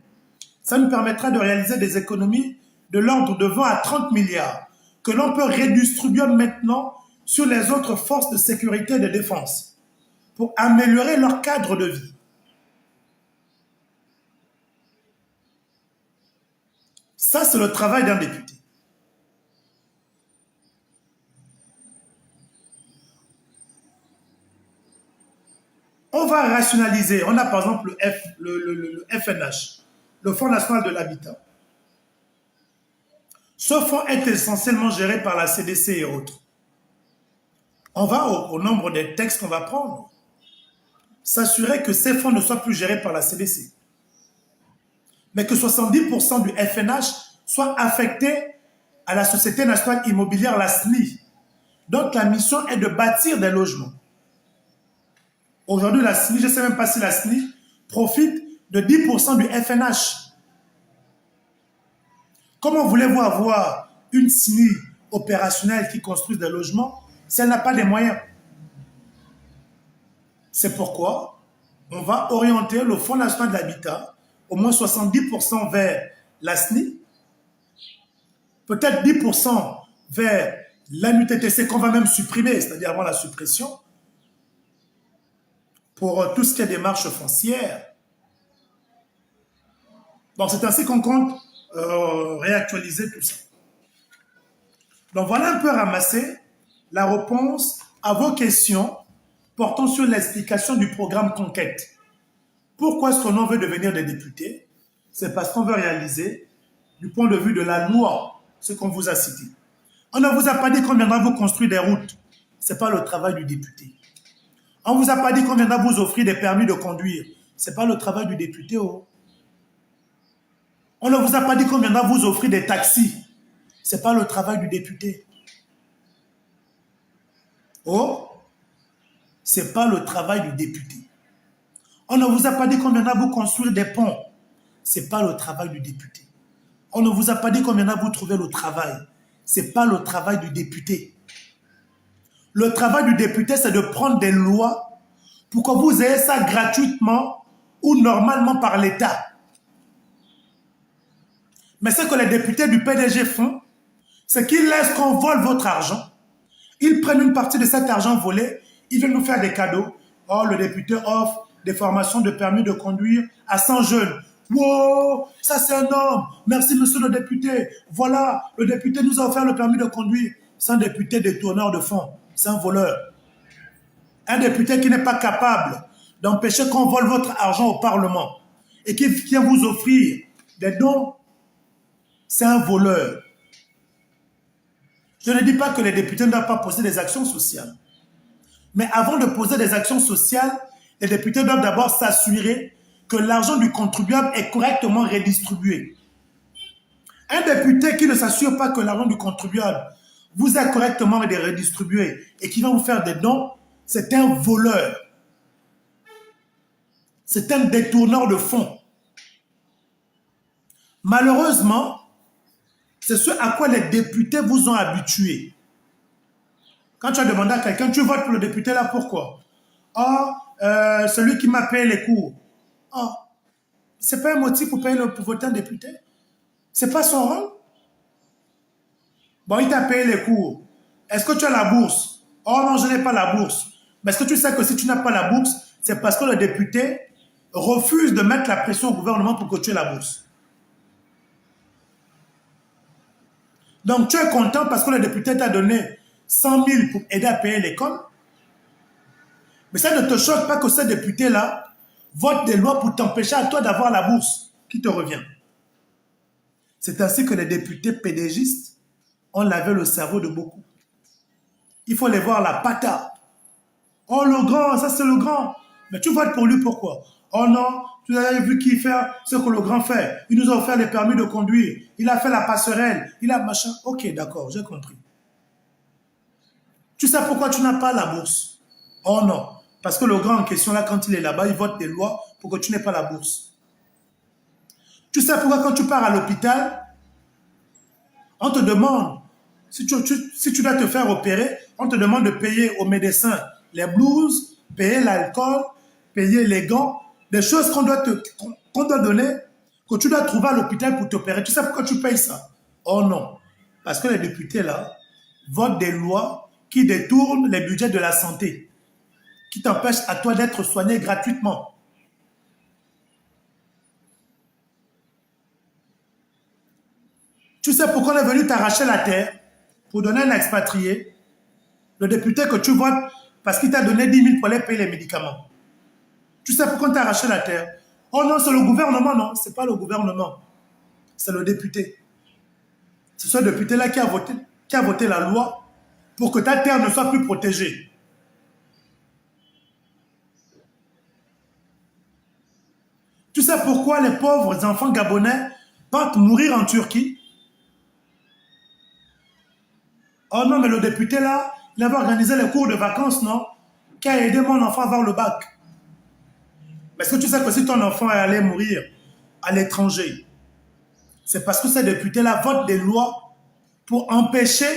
ça nous permettra de réaliser des économies de l'ordre de 20 à 30 milliards que l'on peut redistribuer maintenant sur les autres forces de sécurité et de défense pour améliorer leur cadre de vie. Ça, c'est le travail d'un député. On va rationaliser. On a par exemple le FNH, le Fonds national de l'habitat. Ce fonds est essentiellement géré par la CDC et autres. On va au nombre des textes qu'on va prendre, s'assurer que ces fonds ne soient plus gérés par la CDC, mais que 70% du FNH soit affecté à la Société nationale immobilière, la SNI. Donc la mission est de bâtir des logements. Aujourd'hui, la SNI, je ne sais même pas si la SNI profite de 10% du FNH. Comment voulez-vous avoir une SNI opérationnelle qui construise des logements si elle n'a pas les moyens? C'est pourquoi on va orienter le Fonds national de l'habitat, au moins 70% vers la SNI, peut-être 10% vers l'ANUTTC qu'on va même supprimer, c'est-à-dire avant la suppression, pour tout ce qui est démarche foncière. Donc c'est ainsi qu'on compte réactualiser tout ça. Donc voilà un peu ramassé la réponse à vos questions portant sur l'explication du programme Conquête. Pourquoi est-ce qu'on en veut devenir des députés? C'est parce qu'on veut réaliser, du point de vue de la loi, ce qu'on vous a cité. On ne vous a pas dit qu'on viendra vous construire des routes. ce n'est pas le travail du député. On ne vous a pas dit qu'on viendra vous offrir des permis de conduire. Ce n'est pas le travail du député. Oh. On ne vous a pas dit qu'on viendra vous offrir des taxis. Ce n'est pas le travail du député. Oh, ce n'est pas le travail du député. On ne vous a pas dit qu'on viendra vous construire des ponts. Ce n'est pas le travail du député. On ne vous a pas dit qu'on viendra vous trouver le travail. Ce n'est pas le travail du député. Le travail du député, c'est de prendre des lois pour que vous ayez ça gratuitement ou normalement par l'État. Mais ce que les députés du PDG font, c'est qu'ils laissent qu'on vole votre argent. Ils prennent une partie de cet argent volé, ils viennent nous faire des cadeaux. Oh, le député offre des formations de permis de conduire à 100 jeunes. Wow, ça c'est un homme. Merci monsieur le député. Voilà, le député nous a offert le permis de conduire. C'est un député détourneur de fonds. C'est un voleur. Un député qui n'est pas capable d'empêcher qu'on vole votre argent au Parlement et qui vient vous offrir des dons, c'est un voleur. Je ne dis pas que les députés ne doivent pas poser des actions sociales. Mais avant de poser des actions sociales, les députés doivent d'abord s'assurer que l'argent du contribuable est correctement redistribué. Un député qui ne s'assure pas que l'argent du contribuable vous est correctement redistribué et qui va vous faire des dons, c'est un voleur. C'est un détourneur de fonds. Malheureusement, c'est ce à quoi les députés vous ont habitué. Quand tu as demandé à quelqu'un, tu votes pour le député là, pourquoi? Celui qui m'a payé les cours. Oh, c'est pas un motif pour voter un député. C'est pas son rôle. Bon, il t'a payé les cours. Est-ce que tu as la bourse? Oh non, je n'ai pas la bourse. Mais est-ce que tu sais que si tu n'as pas la bourse, c'est parce que le député refuse de mettre la pression au gouvernement pour que tu aies la bourse. Donc tu es content parce que le député t'a donné 100 000 pour aider à payer l'école. Mais ça ne te choque pas que ce député-là vote des lois pour t'empêcher à toi d'avoir la bourse qui te revient. C'est ainsi que les députés pédégistes ont lavé le cerveau de beaucoup. Il faut les voir la patate. Oh, le grand, ça c'est le grand. Mais tu votes pour lui, pourquoi? Oh non, tu as vu qui fait ce que le grand fait. Il nous a offert les permis de conduire. Il a fait la passerelle. Il a machin. Ok, d'accord, j'ai compris. Tu sais pourquoi tu n'as pas la bourse? Oh non, parce que le grand en question, là, quand il est là-bas, il vote des lois pour que tu n'aies pas la bourse. Tu sais pourquoi quand tu pars à l'hôpital, on te demande, si tu dois te faire opérer, on te demande de payer aux médecins les blouses, payer l'alcool, payer les gants, des choses qu'on doit donner, que tu dois trouver à l'hôpital pour t'opérer. Tu sais pourquoi tu payes ça? Oh non, parce que les députés là votent des lois qui détournent les budgets de la santé, qui t'empêchent à toi d'être soigné gratuitement. Tu sais pourquoi on est venu t'arracher la terre pour donner un expatrié, le député que tu votes parce qu'il t'a donné 10 000 pour aller payer les médicaments. Tu sais pourquoi on t'a arraché la terre? Oh non, c'est le gouvernement. Non, ce n'est pas le gouvernement. C'est le député. C'est ce député-là qui a voté la loi pour que ta terre ne soit plus protégée. Tu sais pourquoi les pauvres enfants gabonais partent mourir en Turquie? Oh non, mais le député là, il avait organisé les cours de vacances, non? Qui a aidé mon enfant à avoir le bac. Mais est-ce que tu sais que si ton enfant est allé mourir à l'étranger, c'est parce que ces députés-là votent des lois pour empêcher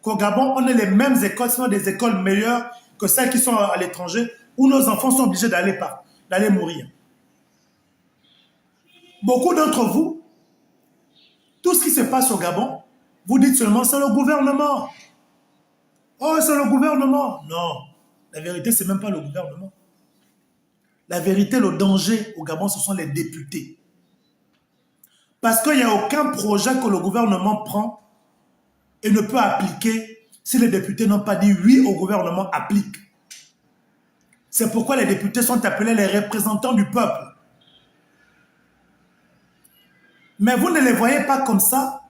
qu'au Gabon, on ait les mêmes écoles, sinon des écoles meilleures que celles qui sont à l'étranger, où nos enfants sont obligés d'aller mourir. Beaucoup d'entre vous, tout ce qui se passe au Gabon, vous dites seulement c'est le gouvernement. Oh, c'est le gouvernement. Non, la vérité, c'est même pas le gouvernement. La vérité, le danger au Gabon, ce sont les députés. Parce qu'il n'y a aucun projet que le gouvernement prend et ne peut appliquer si les députés n'ont pas dit oui au gouvernement applique. C'est pourquoi les députés sont appelés les représentants du peuple. Mais vous ne les voyez pas comme ça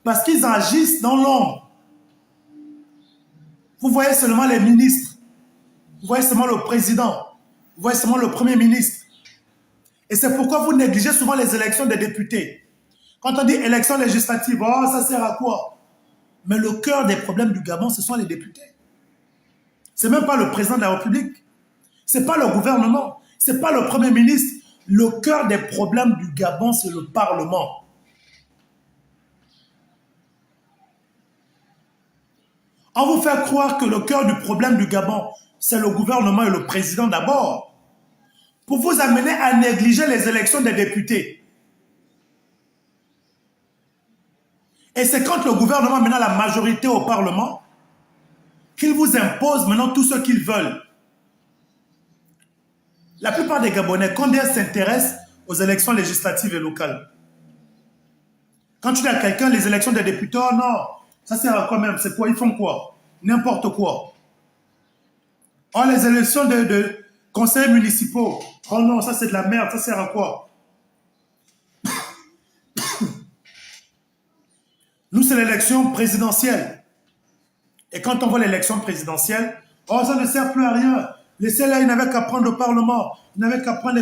parce qu'ils agissent dans l'ombre. Vous voyez seulement les ministres. Vous voyez seulement le président. Vous voyez seulement le premier ministre. Et c'est pourquoi vous négligez souvent les élections des députés. Quand on dit élections législatives, oh, ça sert à quoi? Mais le cœur des problèmes du Gabon, ce sont les députés. Ce n'est même pas le président de la République. Ce n'est pas le gouvernement. Ce n'est pas le premier ministre. Le cœur des problèmes du Gabon, c'est le Parlement. On vous fait croire que le cœur du problème du Gabon, c'est le gouvernement et le président d'abord, pour vous amener à négliger les élections des députés. Et c'est quand le gouvernement a maintenant la majorité au Parlement qu'il vous impose maintenant tout ce qu'ils veulent. La plupart des Gabonais, combien s'intéressent aux élections législatives et locales? Quand tu dis à quelqu'un les élections des députés, oh non, ça sert à quoi même? C'est quoi? Ils font quoi? N'importe quoi. Oh, les élections de conseillers municipaux, oh non, ça c'est de la merde, ça sert à quoi? Nous, c'est l'élection présidentielle. Et quand on voit l'élection présidentielle, oh, ça ne sert plus à rien. Laissez là, ils n'avaient qu'à prendre le Parlement, ils n'avaient qu'à prendre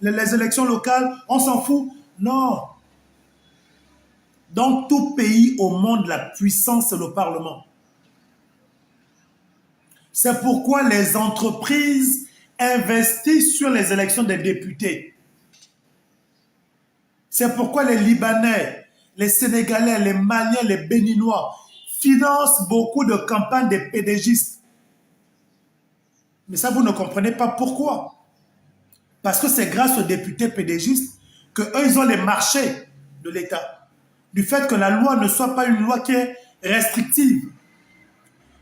les élections locales, on s'en fout. Non. Dans tout pays au monde, la puissance, c'est le Parlement. C'est pourquoi les entreprises investissent sur les élections des députés. C'est pourquoi les Libanais, les Sénégalais, les Maliens, les Béninois financent beaucoup de campagnes des pédégistes. Mais ça, vous ne comprenez pas pourquoi. Parce que c'est grâce aux députés pédégistes qu'eux, ils ont les marchés de l'État. Du fait que la loi ne soit pas une loi qui est restrictive.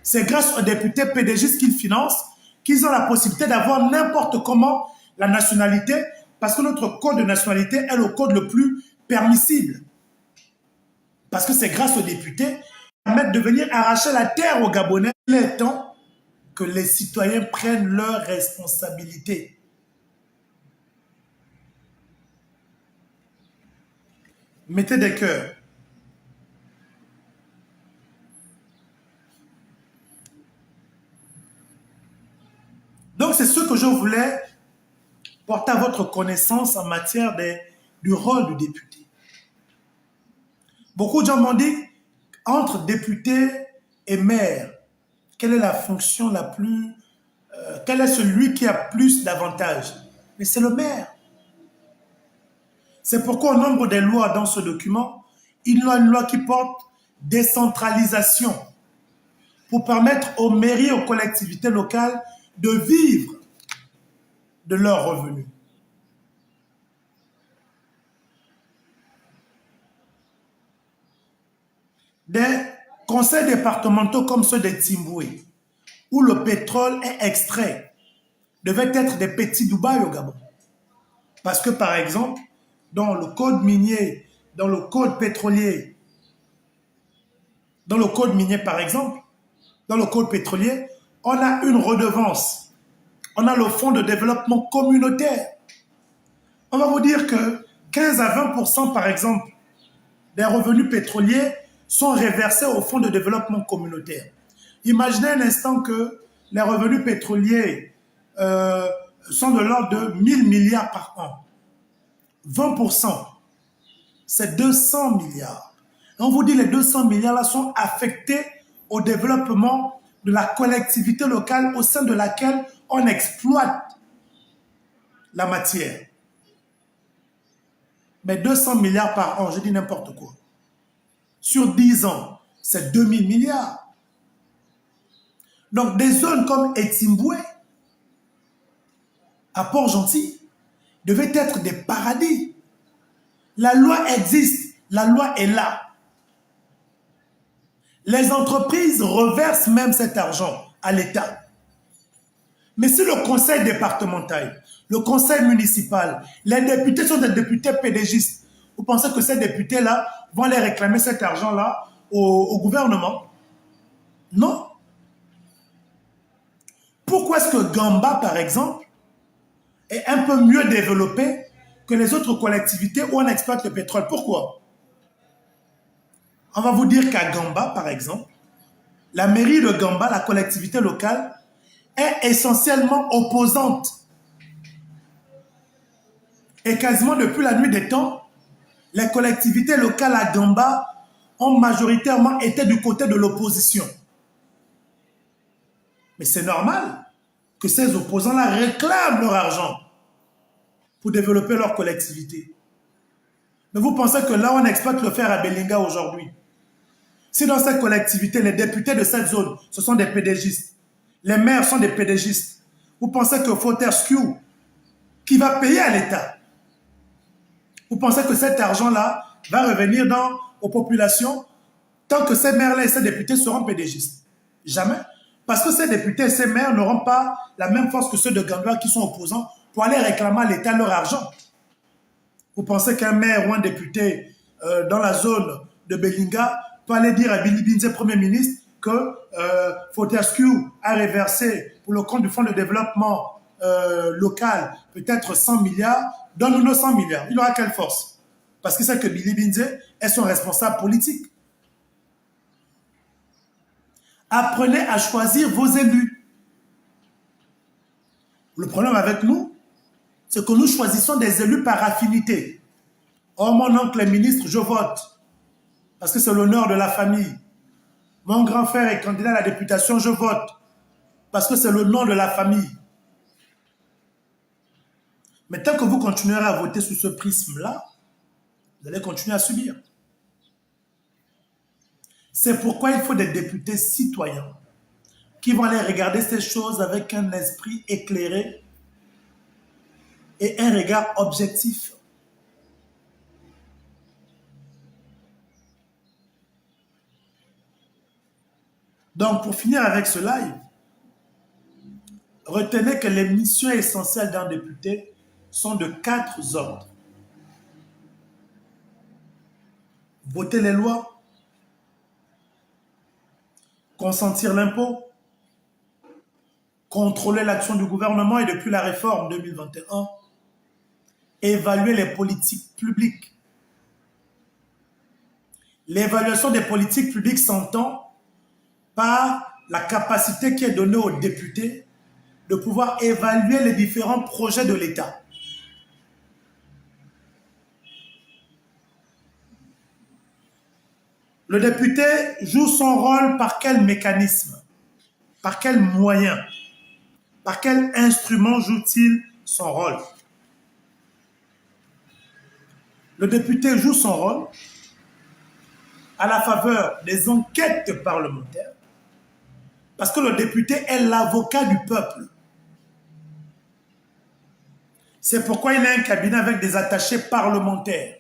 C'est grâce aux députés pédégistes qu'ils financent qu'ils ont la possibilité d'avoir n'importe comment la nationalité, parce que notre code de nationalité est le code le plus permissible. Parce que c'est grâce aux députés qui permettent de venir arracher la terre aux Gabonais. Il est temps que les citoyens prennent leurs responsabilités. Mettez des cœurs. Donc, c'est ce que je voulais porter à votre connaissance en matière du rôle du député. Beaucoup de gens m'ont dit, entre député et maire, quelle est la fonction la plus... quel est celui qui a plus d'avantages? Mais c'est le maire. C'est pourquoi au nombre des lois dans ce document, il y a une loi qui porte décentralisation pour permettre aux mairies et aux collectivités locales de vivre de leurs revenus. Des conseils départementaux comme ceux de Timboué, où le pétrole est extrait, devaient être des petits Dubaï au Gabon. Parce que, par exemple, dans le code minier, dans le code pétrolier, par exemple, dans le code pétrolier, on a une redevance. On a le fonds de développement communautaire. On va vous dire que 15 à 20%, par exemple, des revenus pétroliers sont reversés au fonds de développement communautaire. Imaginez un instant que les revenus pétroliers sont de l'ordre de 1000 milliards par an. 20%, c'est 200 milliards. Et on vous dit que les 200 milliards là sont affectés au développement de la collectivité locale au sein de laquelle on exploite la matière. Mais 200 milliards par an, je dis n'importe quoi. Sur 10 ans, c'est 2000 milliards. Donc des zones comme Etimboué, à Port-Gentil, devaient être des paradis. La loi existe, la loi est là. Les entreprises reversent même cet argent à l'État. Mais si le conseil départemental, le conseil municipal, les députés sont des députés pédégistes, vous pensez que ces députés-là vont aller réclamer cet argent-là au gouvernement? Non. Pourquoi est-ce que Gamba, par exemple, est un peu mieux développé que les autres collectivités où on exploite le pétrole? Pourquoi? On va vous dire qu'à Gamba, par exemple, la mairie de Gamba, la collectivité locale, est essentiellement opposante. Et quasiment depuis la nuit des temps, les collectivités locales à Gamba ont majoritairement été du côté de l'opposition. Mais c'est normal que ces opposants-là réclament leur argent pour développer leur collectivité. Mais vous pensez que là, on exploite le fer à Belinga aujourd'hui? Si dans cette collectivité, les députés de cette zone, ce sont des PDGistes, les maires sont des PDGistes, vous pensez que Fortescue, qui va payer à l'État, vous pensez que cet argent-là va revenir aux populations tant que ces maires-là et ces députés seront PDGistes? Jamais. Parce que ces députés et ces maires n'auront pas la même force que ceux de Gamba qui sont opposants pour aller réclamer à l'État leur argent. Vous pensez qu'un maire ou un député dans la zone de Belinga peut aller dire à Billy Binze, Premier ministre, que Fortescue a reversé pour le compte du Fonds de développement local peut-être 100 milliards, donne-nous nos 100 milliards. Il aura quelle force? Parce qu'il sait que Billy Binze est son responsable politique. Apprenez à choisir vos élus. Le problème avec nous, c'est que nous choisissons des élus par affinité. Oh, mon oncle est ministre, je vote. Parce que c'est l'honneur de la famille. Mon grand frère est candidat à la députation, je vote. Parce que c'est le nom de la famille. Mais tant que vous continuerez à voter sous ce prisme-là, vous allez continuer à subir. C'est pourquoi il faut des députés citoyens qui vont aller regarder ces choses avec un esprit éclairé et un regard objectif. Donc, pour finir avec ce live, retenez que les missions essentielles d'un député sont de 4 ordres. Voter les lois, consentir l'impôt, contrôler l'action du gouvernement et depuis la réforme 2021, évaluer les politiques publiques. L'évaluation des politiques publiques s'entend par la capacité qui est donnée aux députés de pouvoir évaluer les différents projets de l'État. Le député joue son rôle par quel mécanisme? Par quel moyen? Par quel instrument joue-t-il son rôle? Le député joue son rôle à la faveur des enquêtes parlementaires, parce que le député est l'avocat du peuple. C'est pourquoi il a un cabinet avec des attachés parlementaires,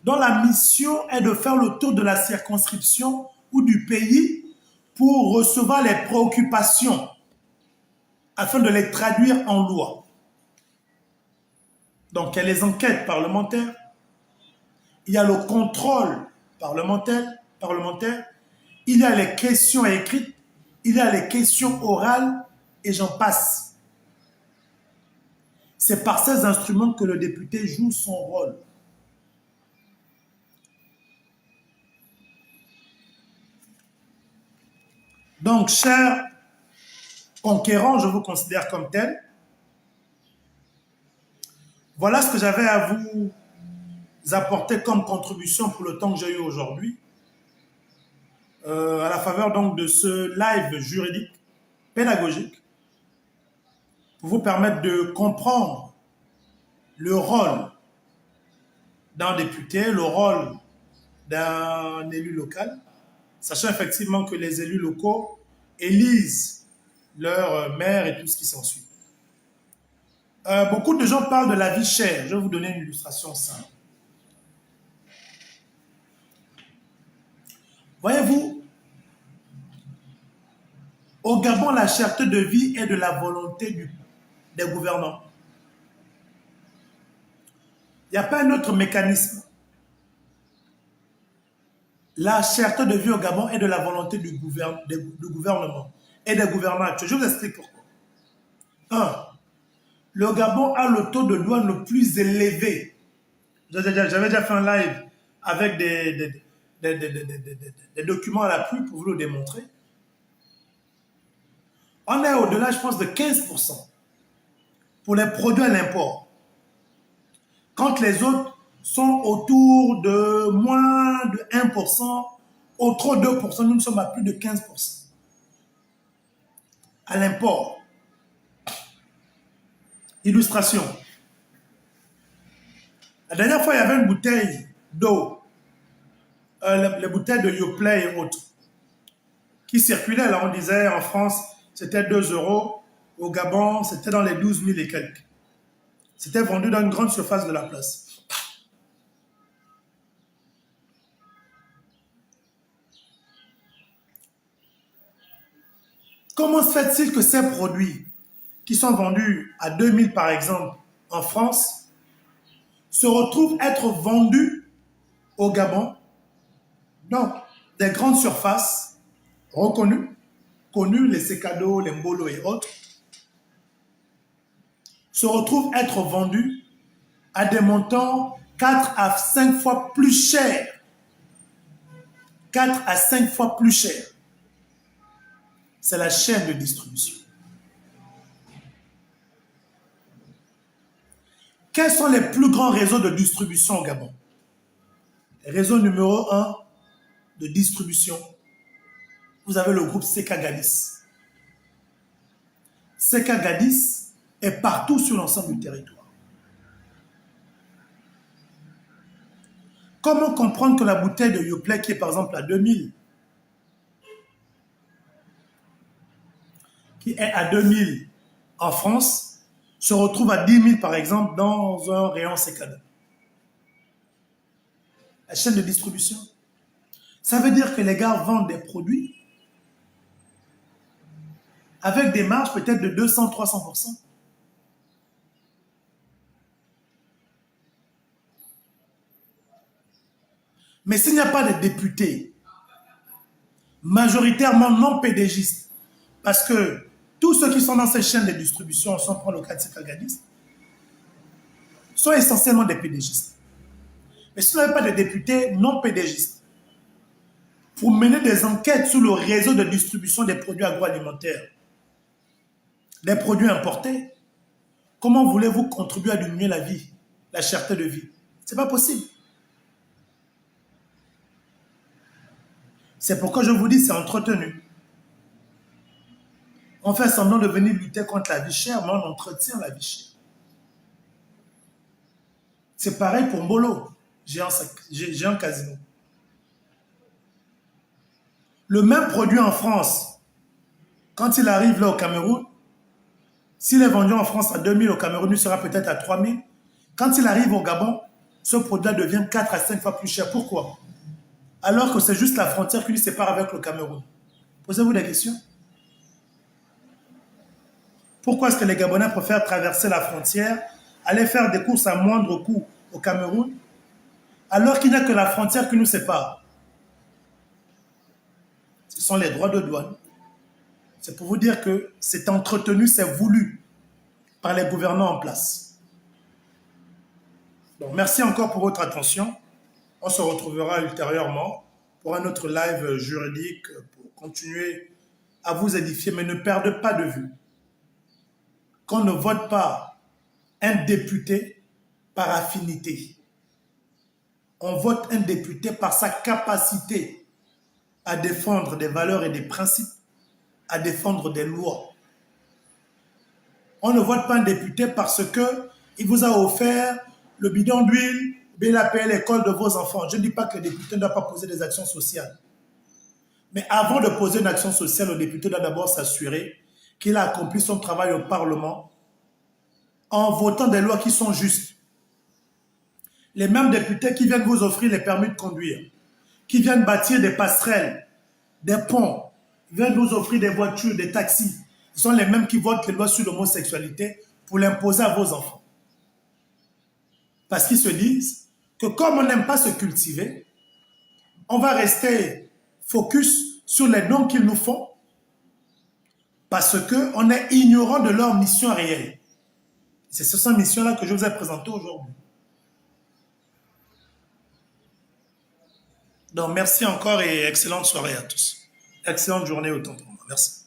dont la mission est de faire le tour de la circonscription ou du pays pour recevoir les préoccupations afin de les traduire en loi. Donc, il y a les enquêtes parlementaires, il y a le contrôle parlementaire, il y a les questions écrites, il y a les questions orales, et j'en passe. C'est par ces instruments que le député joue son rôle. Donc, chers conquérants, je vous considère comme tel. Voilà ce que j'avais à vous apporter comme contribution pour le temps que j'ai eu aujourd'hui, à la faveur donc de ce live juridique, pédagogique, pour vous permettre de comprendre le rôle d'un député, le rôle d'un élu local, sachant effectivement que les élus locaux élisent leur maire et tout ce qui s'ensuit. Beaucoup de gens parlent de la vie chère. Je vais vous donner une illustration simple. Voyez-vous, au Gabon, la cherté de vie est de la volonté des gouvernants. Il n'y a pas un autre mécanisme. La cherté de vie au Gabon est de la volonté du gouvernement et des gouvernants actuels. Je vous explique pourquoi. 1. Le Gabon a le taux de douane le plus élevé. J'avais déjà fait un live avec des documents à l'appui pour vous le démontrer. On est au-delà, je pense, de 15% pour les produits à l'import. Quand les autres sont autour de moins de 1%, au trop 2%, nous sommes à plus de 15% à l'import. Illustration. La dernière fois, il y avait une bouteille d'eau, les bouteilles de Yoplait et autres, qui circulaient. Là, on disait en France, c'était 2 euros. Au Gabon, c'était dans les 12 000 et quelques. C'était vendu dans une grande surface de la place. Comment se fait-il que ces produits qui sont vendus à 2 000 par exemple en France se retrouvent être vendus au Gabon dans des grandes surfaces reconnues, connues, les Secado, les Mbolo et autres, se retrouvent être vendus à des montants 4 à 5 fois plus chers. 4 à 5 fois plus chers. C'est la chaîne de distribution. Quels sont les plus grands réseaux de distribution au Gabon? Réseau numéro 1 de distribution, vous avez le groupe Seka Gadis. Seka Gadis est partout sur l'ensemble du territoire. Comment comprendre que la bouteille de Yoplait, qui est par exemple à 2000, qui est à 2000 en France, se retrouve à 10 000 par exemple dans un rayon Secado? La chaîne de distribution. Ça veut dire que les gars vendent des produits avec des marges peut-être de 200-300%. Mais s'il n'y a pas de députés majoritairement non pédégistes, parce que tous ceux qui sont dans ces chaînes de distribution, si on prend le cas de Seka Gadis, sont essentiellement des pédégistes. Mais si vous n'avez pas de députés non pédégistes pour mener des enquêtes sur le réseau de distribution des produits agroalimentaires, des produits importés, comment voulez-vous contribuer à diminuer la vie, la cherté de vie? Ce n'est pas possible. C'est pourquoi je vous dis, c'est entretenu. On fait semblant de venir lutter contre la vie chère, mais on entretient la vie chère. C'est pareil pour Mbolo, géant casino. Le même produit en France, quand il arrive là au Cameroun, s'il est vendu en France à 2 000, au Cameroun, il sera peut-être à 3 000. Quand il arrive au Gabon, ce produit devient 4 à 5 fois plus cher. Pourquoi? Alors que c'est juste la frontière qui lui sépare avec le Cameroun. Posez-vous des questions. Pourquoi est-ce que les Gabonais préfèrent traverser la frontière, aller faire des courses à moindre coût au Cameroun, alors qu'il n'y a que la frontière qui nous sépare? Ce sont les droits de douane. C'est pour vous dire que c'est entretenu, c'est voulu par les gouvernants en place. Donc, merci encore pour votre attention. On se retrouvera ultérieurement pour un autre live juridique pour continuer à vous édifier, mais ne perdez pas de vue qu'on ne vote pas un député par affinité. On vote un député par sa capacité à défendre des valeurs et des principes, à défendre des lois. On ne vote pas un député parce qu'il vous a offert le bidon d'huile, il a payé l'école de vos enfants. Je ne dis pas que le député ne doit pas poser des actions sociales. Mais avant de poser une action sociale, le député doit d'abord s'assurer qu'il a accompli son travail au Parlement en votant des lois qui sont justes. Les mêmes députés qui viennent vous offrir les permis de conduire, qui viennent bâtir des passerelles, des ponts, viennent vous offrir des voitures, des taxis, ce sont les mêmes qui votent les lois sur l'homosexualité pour l'imposer à vos enfants. Parce qu'ils se disent que comme on n'aime pas se cultiver, on va rester focus sur les dons qu'ils nous font parce qu'on est ignorant de leur mission réelle. C'est cette mission-là que je vous ai présentée aujourd'hui. Donc, merci encore et excellente soirée à tous. Excellente journée autant pour moi. Merci.